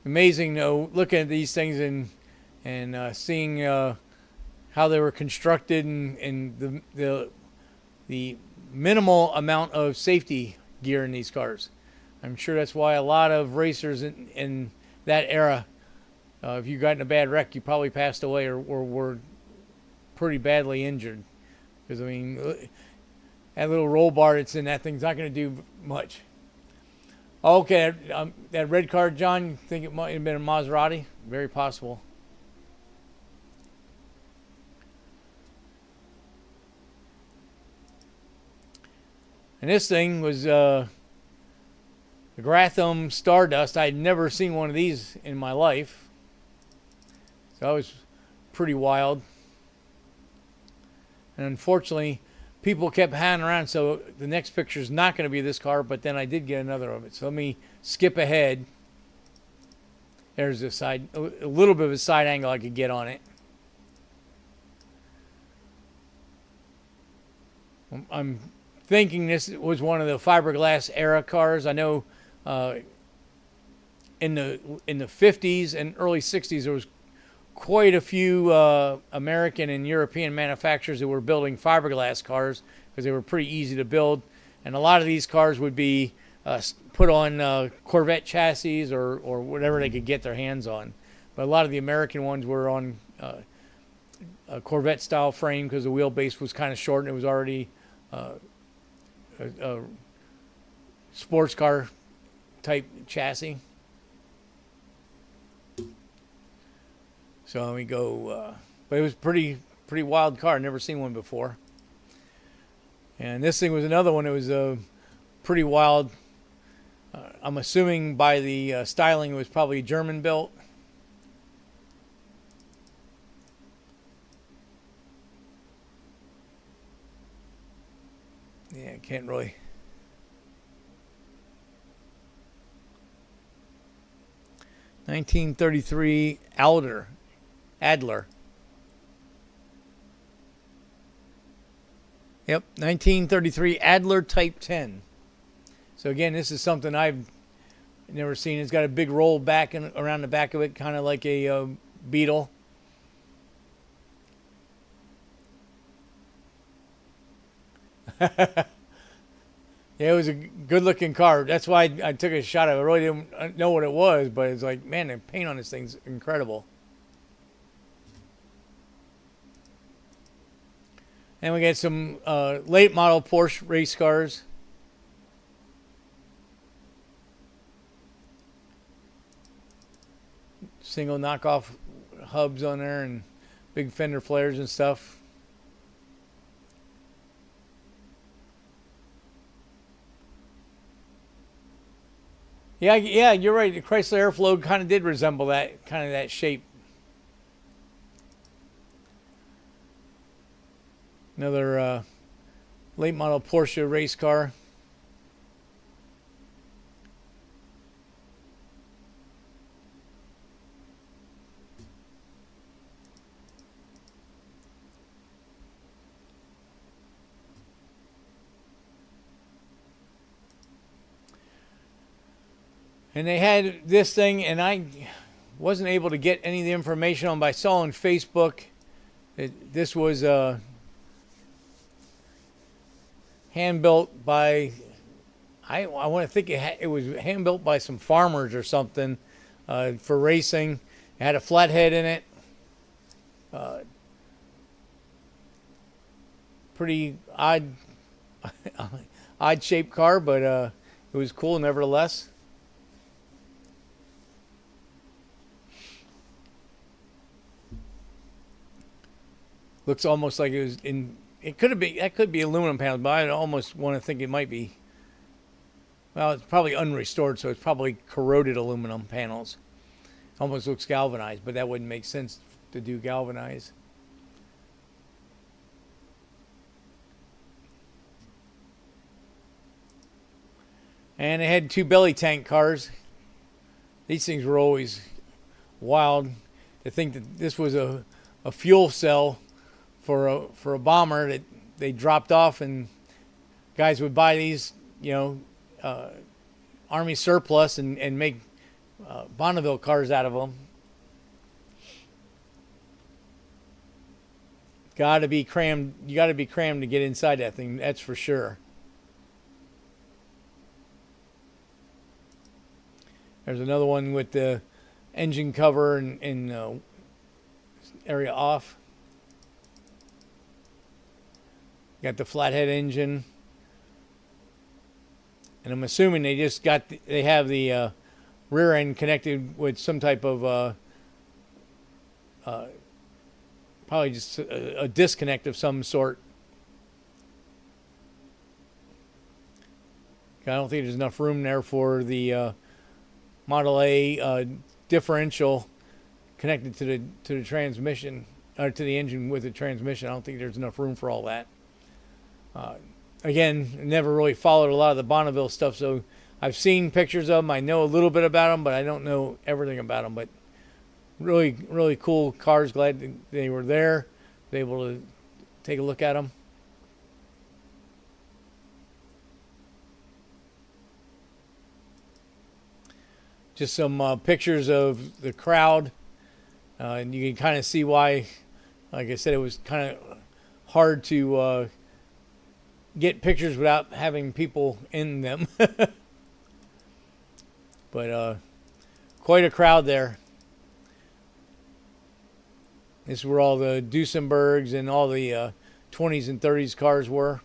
Amazing, though, looking at these things and seeing how they were constructed and the minimal amount of safety gear in these cars. I'm sure that's why a lot of racers in that era, if you got in a bad wreck, you probably passed away or were pretty badly injured. Because, I mean, that little roll bar that's in that thing's not going to do much. Okay, that red car, John, you think it might have been a Maserati? Very possible. And this thing was the Gratham Stardust. I'd never seen one of these in my life. So that was pretty wild. And unfortunately, people kept hanging around, so the next picture is not going to be this car, but then I did get another of it. So let me skip ahead. There's a little bit of a side angle I could get on it. I'm thinking this was one of the fiberglass era cars. I know in the 50s and early 60s there was quite a few American and European manufacturers that were building fiberglass cars because they were pretty easy to build, and a lot of these cars would be put on Corvette chassis or whatever they could get their hands on. But a lot of the American ones were on a Corvette style frame because the wheelbase was kind of short and it was already a sports car type chassis. So let me go, but it was pretty wild car. Never seen one before. And this thing was another one. It was pretty wild. I'm assuming by the styling it was probably German built. Yeah, can't really. (1933) Adler. Yep, 1933 Adler Type 10. So again, this is something I've never seen. It's got a big roll back and around the back of it, kind of like a Beetle. Yeah, it was a good-looking car. That's why I took a shot of it. I really didn't know what it was, but it's like, man, the paint on this thing's incredible. And we got some late model Porsche race cars. Single knockoff hubs on there and big fender flares and stuff. Yeah, you're right. The Chrysler Airflow kind of did resemble that shape. Another late model Porsche race car. And they had this thing, and I wasn't able to get any of the information on, but I saw on Facebook that this was hand built by, I want to think it was hand built by some farmers or something for racing. It had a flathead in it. Pretty odd shaped car, but it was cool nevertheless. Looks almost like it was in. It could be aluminum panels, but I almost want to think it might be. Well, it's probably unrestored, so it's probably corroded aluminum panels. Almost looks galvanized, but that wouldn't make sense to do galvanized. And it had 2 belly tank cars. These things were always wild. To think that this was a fuel cell for a bomber that they dropped off, and guys would buy these, Army surplus and make Bonneville cars out of them. Got to be crammed. You got to be crammed to get inside that thing. That's for sure. There's another one with the engine cover and area off. Got the flathead engine, and I'm assuming they have the rear end connected with some type of probably just a disconnect of some sort. I don't think there's enough room there for the Model A differential connected to the transmission, or to the engine with the transmission. I don't think there's enough room for all that. Again, never really followed a lot of the Bonneville stuff, so I've seen pictures of them. I know a little bit about them, but I don't know everything about them. But really, really cool cars. Glad that they were there, able to take a look at them. Just some pictures of the crowd, and you can kind of see why. Like I said, it was kind of hard to get pictures without having people in them. But quite a crowd there. This is where all the Duesenbergs and all the 20s and 30s cars were.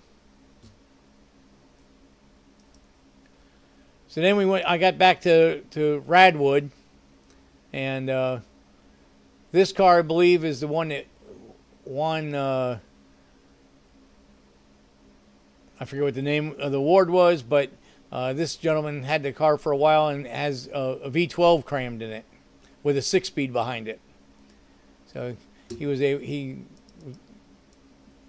So then I got back to RADwood, and this car, I believe, is the one that won. I forget what the name of the award was, but this gentleman had the car for a while and has a V12 crammed in it with a 6-speed behind it. So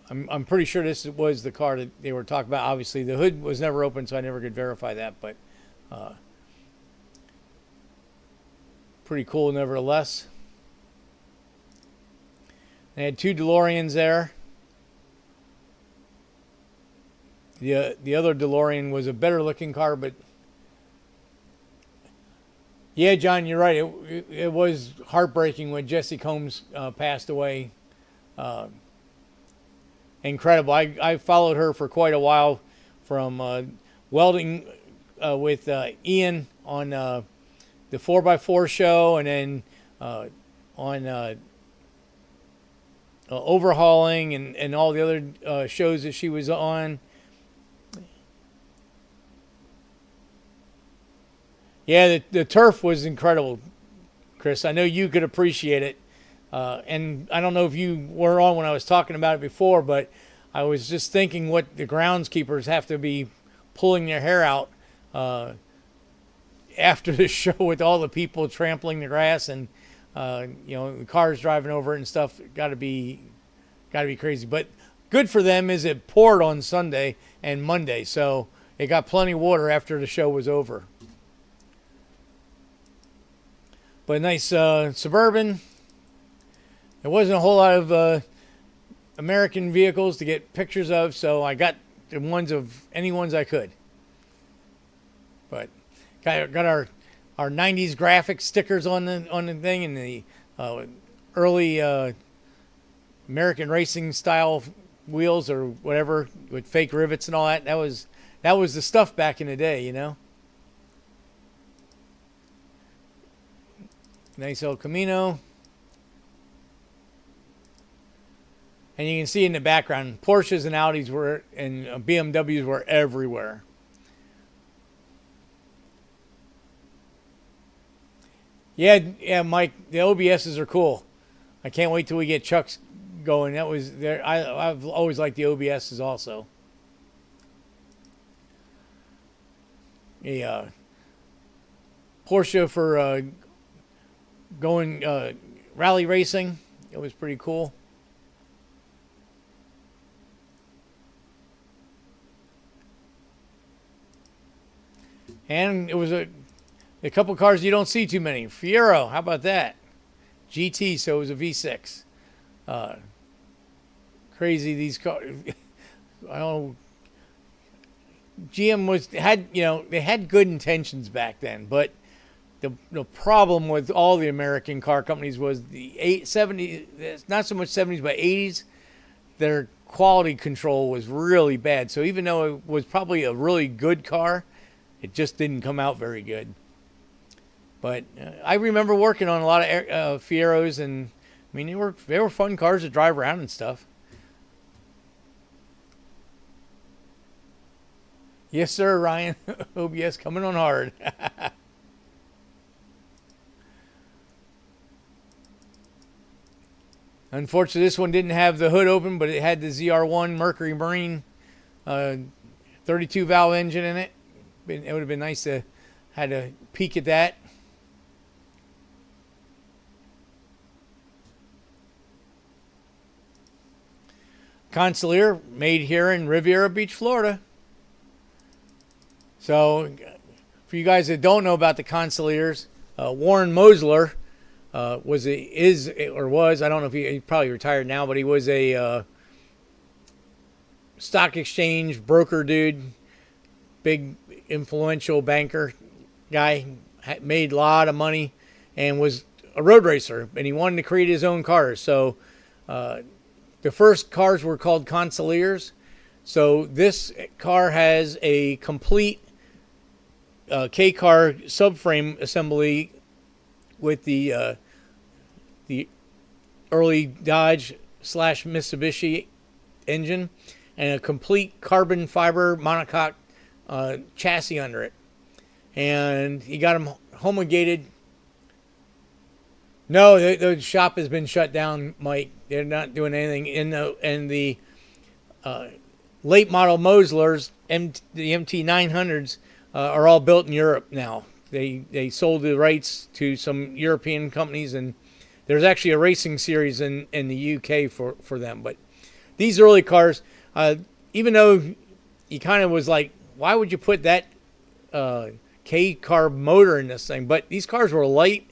I'm pretty sure this was the car that they were talking about. Obviously, the hood was never open, so I never could verify that, but pretty cool nevertheless. They had 2 DeLoreans there. The other DeLorean was a better looking car, but yeah, John, you're right. It was heartbreaking when Jessie Combs passed away. Incredible. I followed her for quite a while, from welding with Ian on the 4x4 show, and then on overhauling and all the other shows that she was on. Yeah, the turf was incredible, Chris. I know you could appreciate it. And I don't know if you were on when I was talking about it before, but I was just thinking what the groundskeepers have to be pulling their hair out after the show, with all the people trampling the grass and the cars driving over it and stuff. Got to be crazy. But good for them is it poured on Sunday and Monday, so it got plenty of water after the show was over. But nice Suburban. There wasn't a whole lot of American vehicles to get pictures of, so I got the ones of any ones I could. But got our our '90s graphic stickers on the thing, and the early American racing style wheels or whatever with fake rivets and all that. That was the stuff back in the day, you know. Nice El Camino. And you can see in the background, Porsches and Audis were, and BMWs were everywhere. Yeah, Mike, the OBSs are cool. I can't wait till we get Chuck's going. That was there. I've always liked the OBSs also. A Porsche for going rally racing. It was pretty cool. And it was a couple cars you don't see too many. Fiero, how about that? GT, so it was a V6. Crazy these cars. I don't. GM they had good intentions back then, but the problem with all the American car companies was the 70s, not so much 70s but 80s. Their quality control was really bad. So even though it was probably a really good car, it just didn't come out very good. But I remember working on a lot of Fieros, and I mean they were fun cars to drive around and stuff. Yes, sir, Ryan. OBS coming on hard. Unfortunately, this one didn't have the hood open, but it had the ZR1 Mercury Marine 32 valve engine in it. It would have been nice to had a peek at that. Concealer made here in Riviera Beach, Florida. So, for you guys that don't know about the Concealers, Warren Mosler was I don't know if he probably retired now, but he was a stock exchange broker dude, big influential banker guy, made a lot of money, and was a road racer, and he wanted to create his own cars. So the first cars were called Concealers. So this car has a complete K-car subframe assembly with the early Dodge / Mitsubishi engine and a complete carbon fiber monocoque chassis under it. And he got them homologated. No, the shop has been shut down, Mike. They're not doing anything. In the late model Moslers, the MT900s, are all built in Europe now. They sold the rights to some European companies, and there's actually a racing series in the UK for them. But these early cars, even though he kind of was like, why would you put that K-carb motor in this thing? But these cars were light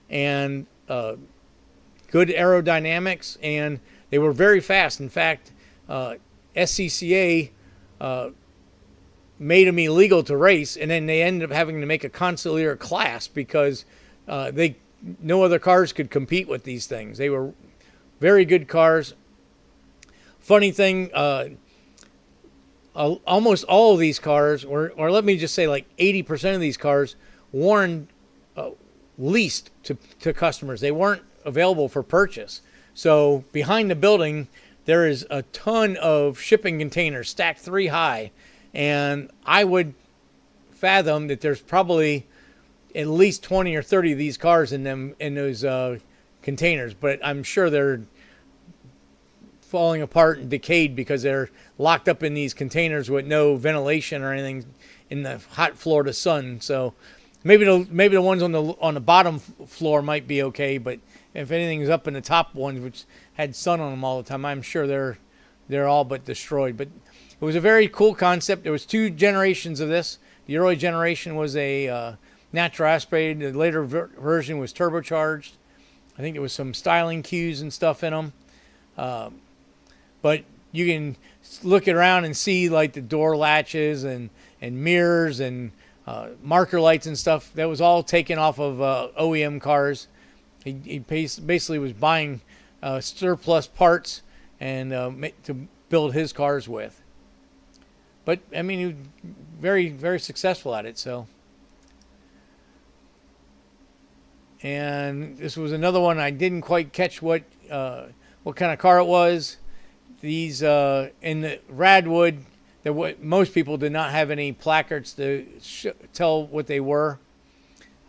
and good aerodynamics, and they were very fast. In fact, SCCA made them illegal to race, and then they ended up having to make a Concealer class because no other cars could compete with these things. They were very good cars. Funny thing, almost all of these cars, or let me just say like 80% of these cars, Warren leased to customers. They weren't available for purchase. So behind the building, there is a ton of shipping containers stacked 3 high. And I would fathom that there's probably at least 20 or 30 of these cars in those containers. But I'm sure they're falling apart and decayed because they're locked up in these containers with no ventilation or anything in the hot Florida sun. So maybe the ones on the bottom floor might be okay, but if anything's up in the top ones, which had sun on them all the time, I'm sure they're all but destroyed. But it was a very cool concept. There was 2 generations of this. The early generation was a natural aspirated. The later version was turbocharged. I think there was some styling cues and stuff in them. But you can look around and see like the door latches and mirrors and marker lights and stuff. That was all taken off of OEM cars. He basically was buying surplus parts and to build his cars with. But I mean, he was very, very successful at it. So, and this was another one I didn't quite catch what kind of car it was. These in the RADwood, most people did not have any placards to tell what they were.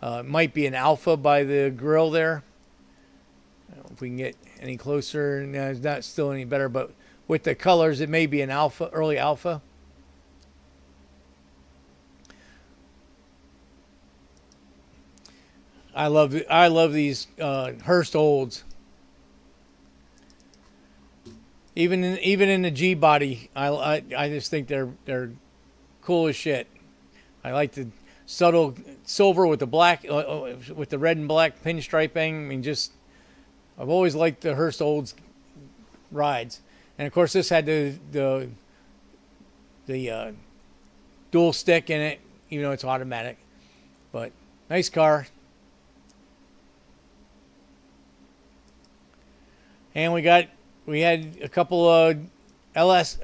It might be an Alpha by the grill there. I don't know if we can get any closer. No, it's not still any better, but with the colors, it may be an Alpha, early Alpha. I love these Hearst Olds. Even in the G body, I just think they're cool as shit. I like the subtle silver with the black, with the red and black pinstriping. I mean, I've always liked the Hearst Olds rides, and of course this had the dual stick in it, even though it's automatic. But nice car. And we had a couple of LX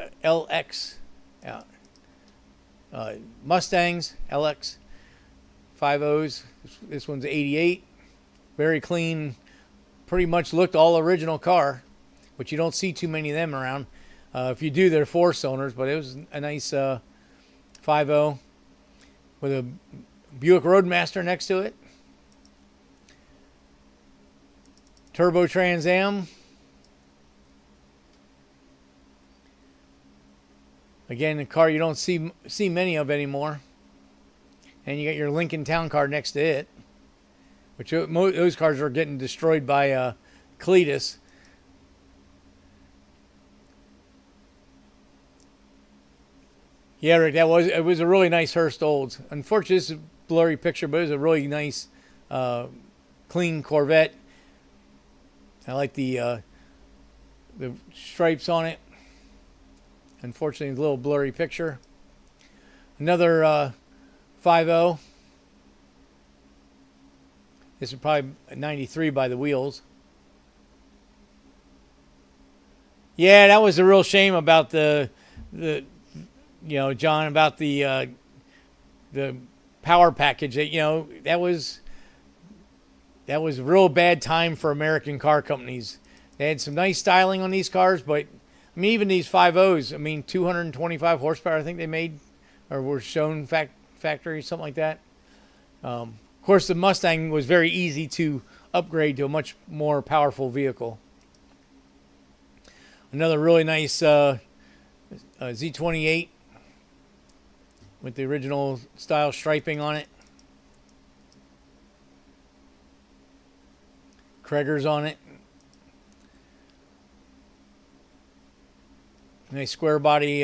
Mustangs, LX 50s. This one's 88. Very clean. Pretty much looked all original car, but you don't see too many of them around. If you do, they're 4-cylinders, but it was a nice 50 with a Buick Roadmaster next to it. Turbo Trans Am. Again, a car you don't see many of anymore. And you got your Lincoln Town Car next to it, which those cars are getting destroyed by Cletus. Yeah, Rick, it was a really nice Hearst Olds. Unfortunately, it's a blurry picture, but it was a really nice, clean Corvette. I like the stripes on it. Unfortunately, a little blurry picture. Another 50. This is probably 93 by the wheels. Yeah, that was a real shame about the John, about the power package. That was a real bad time for American car companies. They had some nice styling on these cars, but I mean, even these 50s, I mean, 225 horsepower, I think they made, or were shown factory, something like that. Of course, the Mustang was very easy to upgrade to a much more powerful vehicle. Another really nice Z28 with the original style striping on it. Kreger's on it. Nice square body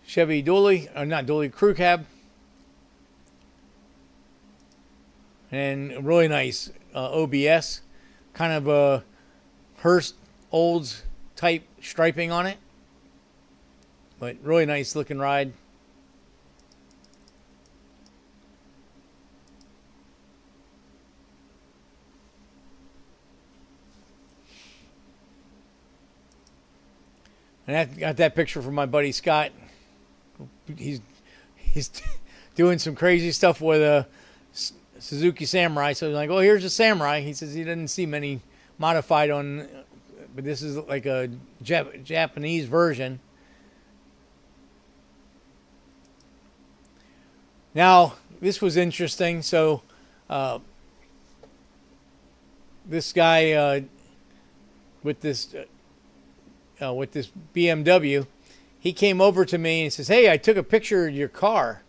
Chevy crew cab. And really nice OBS. Kind of a Hearst Olds type striping on it. But really nice looking ride. And I got that picture from my buddy Scott. He's doing some crazy stuff with a Suzuki Samurai. So he's like, "Oh, here's a Samurai." He says he didn't see many modified on, but this is like a Japanese version. Now, this was interesting. So, this guy with this BMW, he came over to me and says, "Hey, I took a picture of your car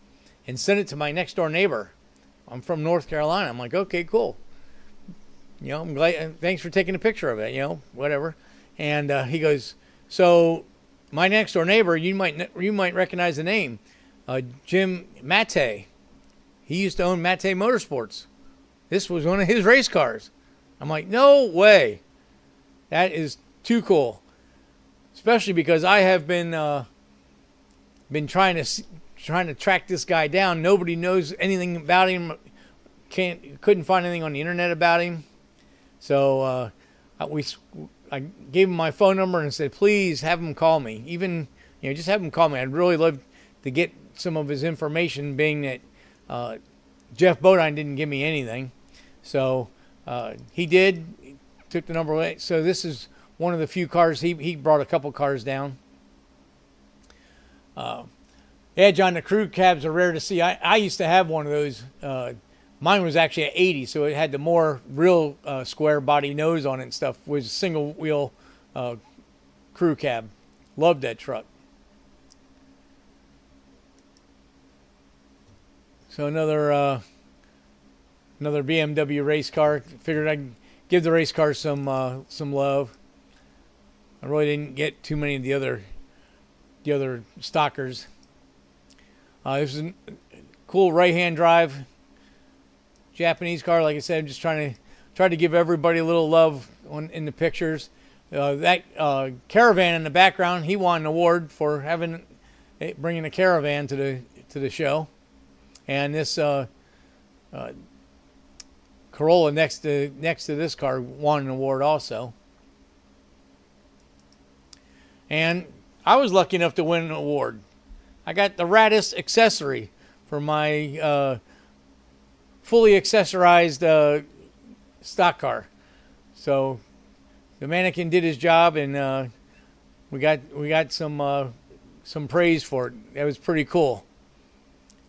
and sent it to my next door neighbor. I'm from North Carolina." I'm like, "Okay, cool. I'm glad. Thanks for taking a picture of it. Whatever." And he goes, "So my next door neighbor, you might recognize the name, Jim Mate. He used to own Mate Motorsports. This was one of his race cars." I'm like, "No way. That is too cool." Especially because I have been trying to trying to track this guy down. Nobody knows anything about him. Couldn't find anything on the internet about him. So I gave him my phone number and said, please have him call me. Even, just have him call me. I'd really love to get some of his information, being that Jeff Bodine didn't give me anything. So he did. He took the number away. So this is one of the few cars. He brought a couple cars down. Yeah, John, the crew cabs are rare to see. I used to have one of those. Mine was actually an 80, so it had the more real square body nose on it and stuff. It was a single wheel crew cab. Loved that truck. So another BMW race car. Figured I'd give the race car some love. I really didn't get too many of the other stockers. This is a cool right-hand drive Japanese car. Like I said, I'm just trying to give everybody a little love in the pictures. That caravan in the background, he won an award for bringing a caravan to the show. And this Corolla next to this car won an award also. And I was lucky enough to win an award. I got the raddest accessory for my fully accessorized stock car. So the mannequin did his job, and we got some praise for it. That was pretty cool.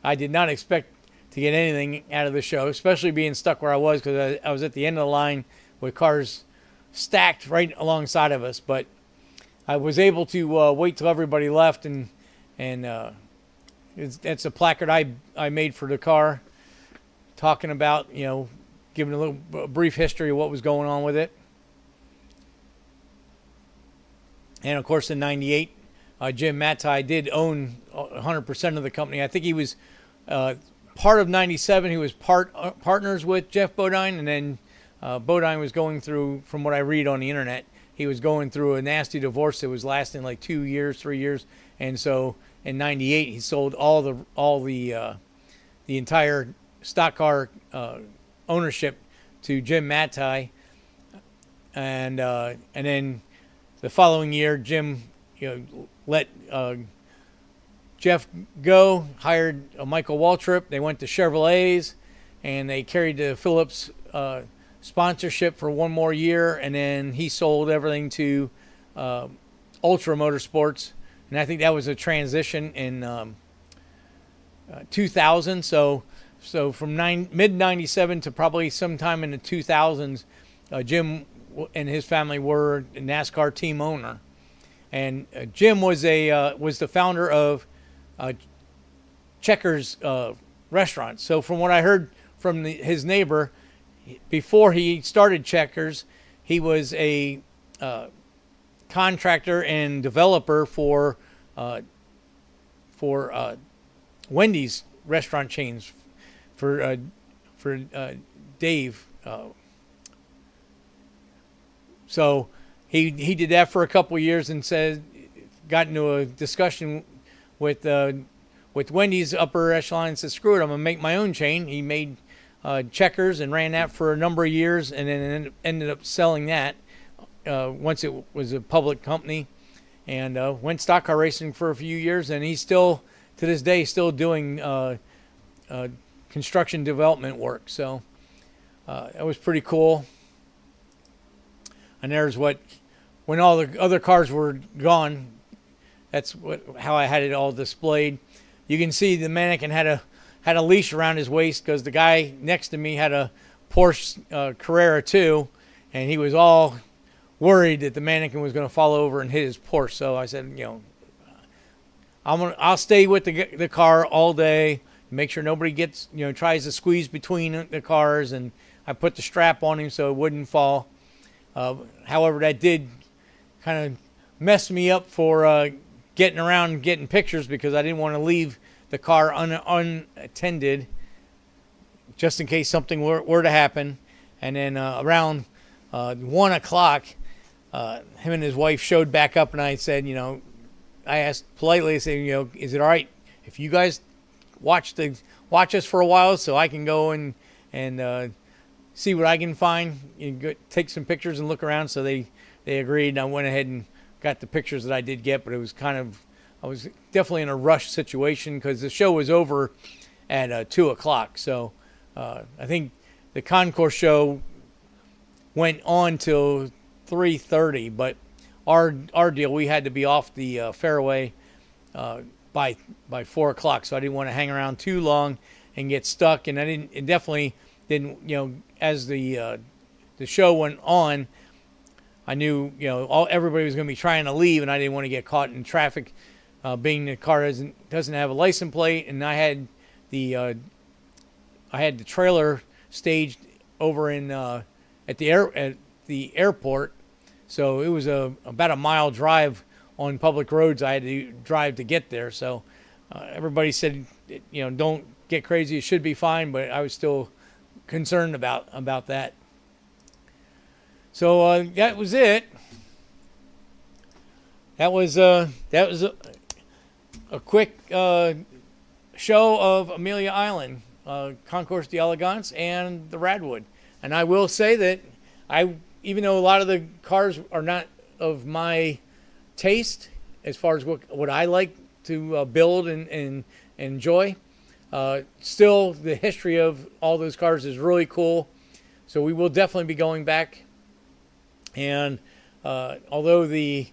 I did not expect to get anything out of the show, especially being stuck where I was, because I was at the end of the line with cars stacked right alongside of us. But I was able to wait till everybody left, and it's a placard I made for the car, talking about, giving a brief history of what was going on with it. And of course, in '98, Jim Mattei did own 100% of the company. I think he was part of '97. He was partners with Jeff Bodine, and then Bodine was going through, from what I read on the internet, he was going through a nasty divorce that was lasting like 2 years, 3 years, and so in '98 he sold all the entire stock car ownership to Jim Mattei, and then the following year Jim let Jeff go, hired Michael Waltrip. They went to Chevrolets, and they carried the Phillips sponsorship for one more year, and then he sold everything to Ultra Motorsports, and I think that was a transition in 2000. So from mid '97 to probably sometime in the 2000s, Jim and his family were a NASCAR team owner, and Jim was the founder of Checkers restaurant. So from what I heard from his neighbor, before he started Checkers, he was a contractor and developer for Wendy's restaurant chains for Dave. So he did that for a couple of years, and got into a discussion with Wendy's upper echelon and said, screw it, I'm going to make my own chain. He made Checkers and ran that for a number of years, and then ended up selling that once it was a public company, and went stock car racing for a few years, and he's still, to this day, still doing construction development work. So that was pretty cool. And there's when all the other cars were gone, that's how I had it all displayed. You can see the mannequin had a leash around his waist, because the guy next to me had a Porsche Carrera 2, and he was all worried that the mannequin was going to fall over and hit his Porsche. So I said, I'll stay with the car all day, make sure nobody gets, tries to squeeze between the cars, and I put the strap on him so it wouldn't fall. However, that did kind of mess me up for getting around and getting pictures, because I didn't want to leave the car unattended just in case something were to happen. And then around 1 o'clock, him and his wife showed back up, and I said, I asked politely, I said, is it all right if you guys watch us for a while so I can go and see what I can find. Take some pictures and look around. So they agreed, and I went ahead and got the pictures that I did get. But it was I was definitely in a rush situation because the show was over at 2 o'clock. So I think the Concourse show went on till 3:30, but our deal, we had to be off the fairway by 4 o'clock, so I didn't want to hang around too long and get stuck. And it definitely didn't, as the show went on, I knew everybody was going to be trying to leave, and I didn't want to get caught in traffic, being the car doesn't have a license plate, and I had the trailer staged over in at the airport, so it was about a mile drive on public roads I had to drive to get there. So everybody said, don't get crazy, it should be fine, but I was still concerned about that. So that was it. That was a quick show of Amelia Island, Concourse D Elegance, and the RADwood. And I will say that even though a lot of the cars are not of my taste as far as what I like to build and enjoy, still the history of all those cars is really cool. So we will definitely be going back. And although the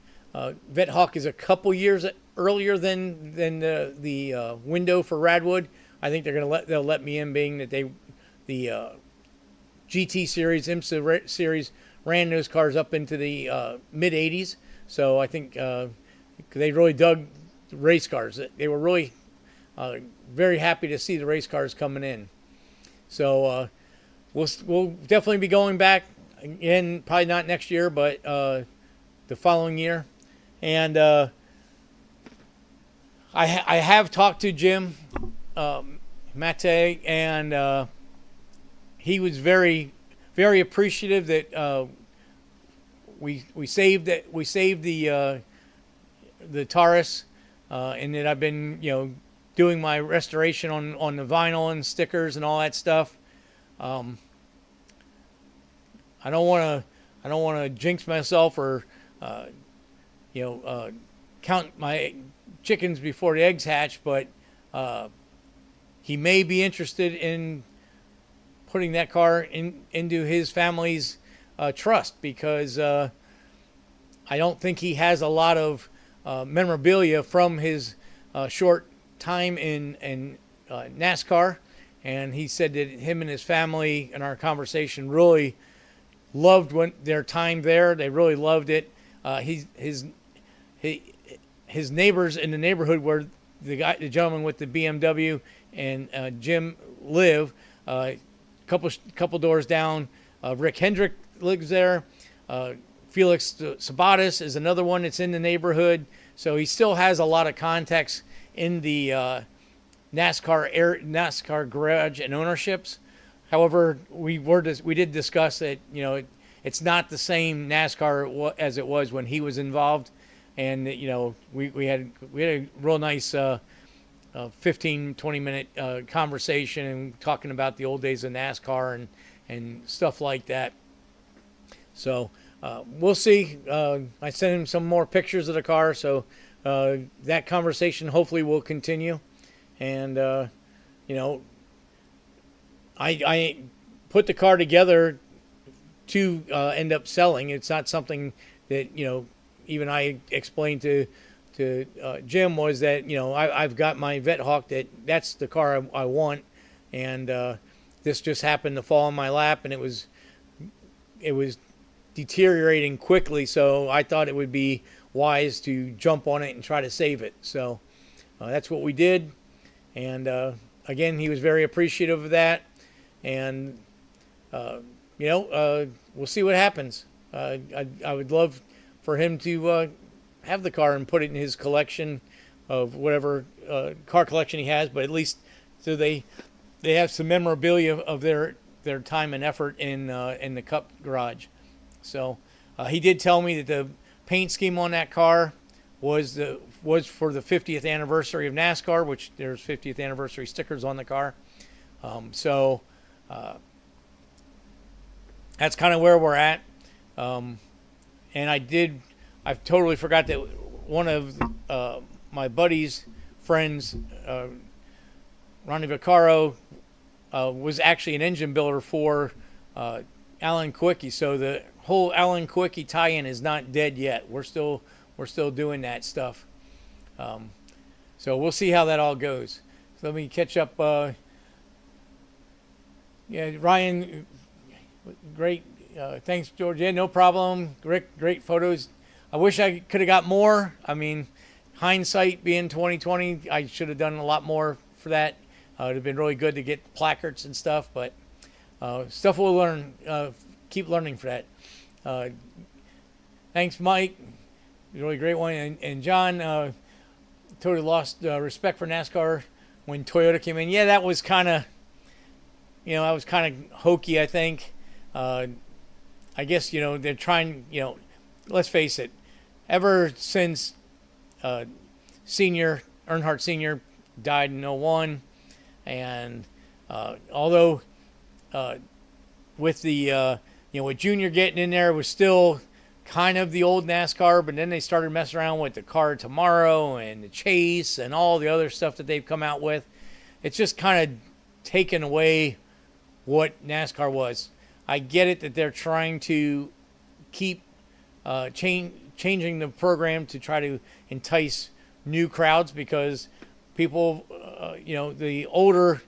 Vet Hawk is a couple years earlier than the window for RADwood, I think they'll let me in, being that the GT series, IMSA series ran those cars up into the mid 80s. So I think they really dug race cars. They were really very happy to see the race cars coming in. So we'll definitely be going back again, probably not next year, but the following year. And I have talked to Jim Mate, and he was very, very appreciative that we saved the Taurus, and that I've been doing my restoration on the vinyl and stickers and all that stuff. I don't want to jinx myself or count my chickens before the eggs hatch, but he may be interested in putting that car into his family's trust, because I don't think he has a lot of memorabilia from his short time in NASCAR. And he said that him and his family, in our conversation, really loved their time there. They really loved it. His neighbors in the neighborhood where the gentleman with the BMW and Jim live, couple doors down, Rick Hendrick lives there. Felix Sabatis is another one that's in the neighborhood. So he still has a lot of contacts in the NASCAR garage and ownerships. However, we did discuss that it's not the same NASCAR as it was when he was involved, and we had a real nice 15-20 minute conversation and talking about the old days of NASCAR and stuff like that. So we'll see. I sent him some more pictures of the car, so that conversation hopefully will continue. And I put the car together to end up selling. It's not something that even I explained to Jim, was that I've got my Vet Hawk, that's the car I want, and this just happened to fall in my lap, and it was deteriorating quickly, so I thought it would be wise to jump on it and try to save it. So that's what we did, and again, he was very appreciative of that, and we'll see what happens. I would love for him to have the car and put it in his collection of whatever car collection he has, but at least so they have some memorabilia of their time and effort in the Cup garage. So he did tell me that the paint scheme on that car was for the 50th anniversary of NASCAR, which there's 50th anniversary stickers on the car. So that's kind of where we're at. And I totally forgot that one of my buddy's friends, Ronnie Vaccaro, was actually an engine builder for Alan Kwiecki. So the whole Alan Kwiecki tie-in is not dead yet. We're still doing that stuff. So we'll see how that all goes. So let me catch up. Ryan, great. Thanks, George. Yeah, no problem. Great photos. I wish I could have got more. I mean, hindsight being 2020, I should have done a lot more for that. It would have been really good to get placards and stuff, but stuff we'll learn. Keep learning for that. Thanks, Mike. Really great one. And John, totally lost respect for NASCAR when Toyota came in. Yeah, that was kind of, I was kind of hokey, I think. I guess, they're trying, let's face it, ever since Earnhardt Sr. died in '01, and although with the, with Junior getting in there, it was still kind of the old NASCAR, but then they started messing around with the Car Tomorrow and the Chase and all the other stuff that they've come out with. It's just kind of taken away what NASCAR was. I get it that they're trying to keep changing the program to try to entice new crowds, because people, the older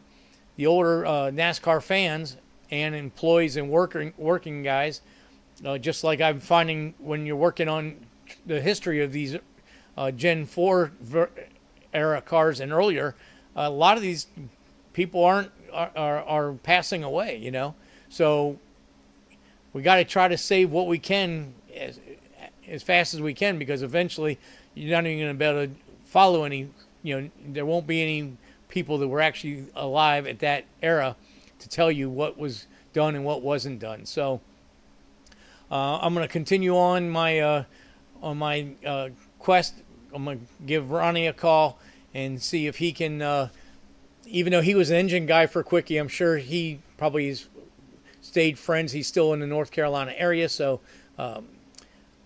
NASCAR fans and employees and working guys, just like I'm finding when you're working on the history of these Gen 4 era cars and earlier, a lot of these people are passing away, So we got to try to save what we can as fast as we can, because eventually you're not even going to be able to follow any, there won't be any people that were actually alive at that era to tell you what was done and what wasn't done. So I'm going to continue on my quest. I'm going to give Ronnie a call and see if he can, even though he was an engine guy for Kwiecki, I'm sure he probably has stayed friends. He's still in the North Carolina area, so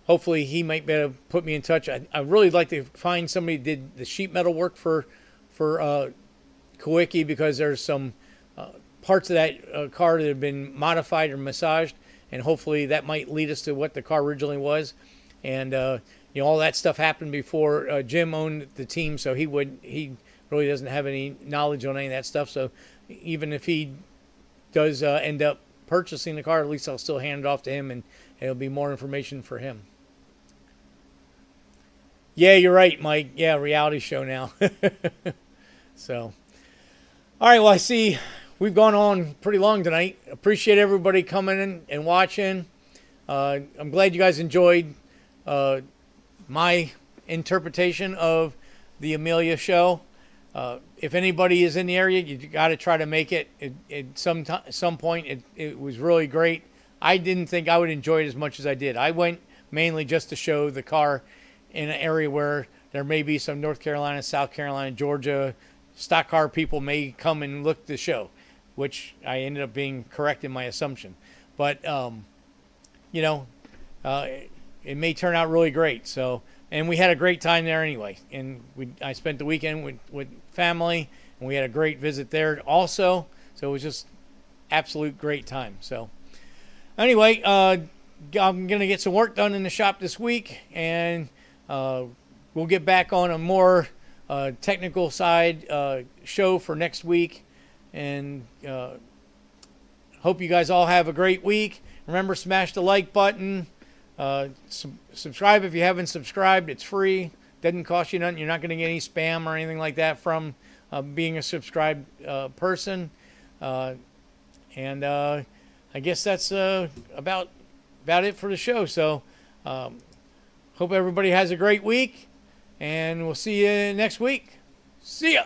hopefully he might be able to put me in touch. I'd really like to find somebody who did the sheet metal work for Kwiecki, because there's some parts of that car that have been modified or massaged, and hopefully that might lead us to what the car originally was. And all that stuff happened before Jim owned the team, so he really doesn't have any knowledge on any of that stuff. So even if he does end up purchasing the car, at least I'll still hand it off to him, and it'll be more information for him. Yeah, you're right, Mike. Yeah, reality show now. So, all right. Well, I see we've gone on pretty long tonight. Appreciate everybody coming in and watching. I'm glad you guys enjoyed my interpretation of the Amelia show. If anybody is in the area, you got to try to make it. At some point, it was really great. I didn't think I would enjoy it as much as I did. I went mainly just to show the car in an area where there may be some North Carolina, South Carolina, Georgia stock car people may come and look at the show, which I ended up being correct in my assumption. But, it may turn out really great. So, and we had a great time there anyway. And I spent the weekend with family, and we had a great visit there also. So it was just absolute great time. So anyway, I'm going to get some work done in the shop this week, and we'll get back on a more technical side show for next week. And hope you guys all have a great week. Remember, smash the like button. Subscribe if you haven't subscribed. It's free. Doesn't cost you nothing. You're not going to get any spam or anything like that from being a subscribed person. And I guess that's about it for the show. So hope everybody has a great week, and we'll see you next week. See ya.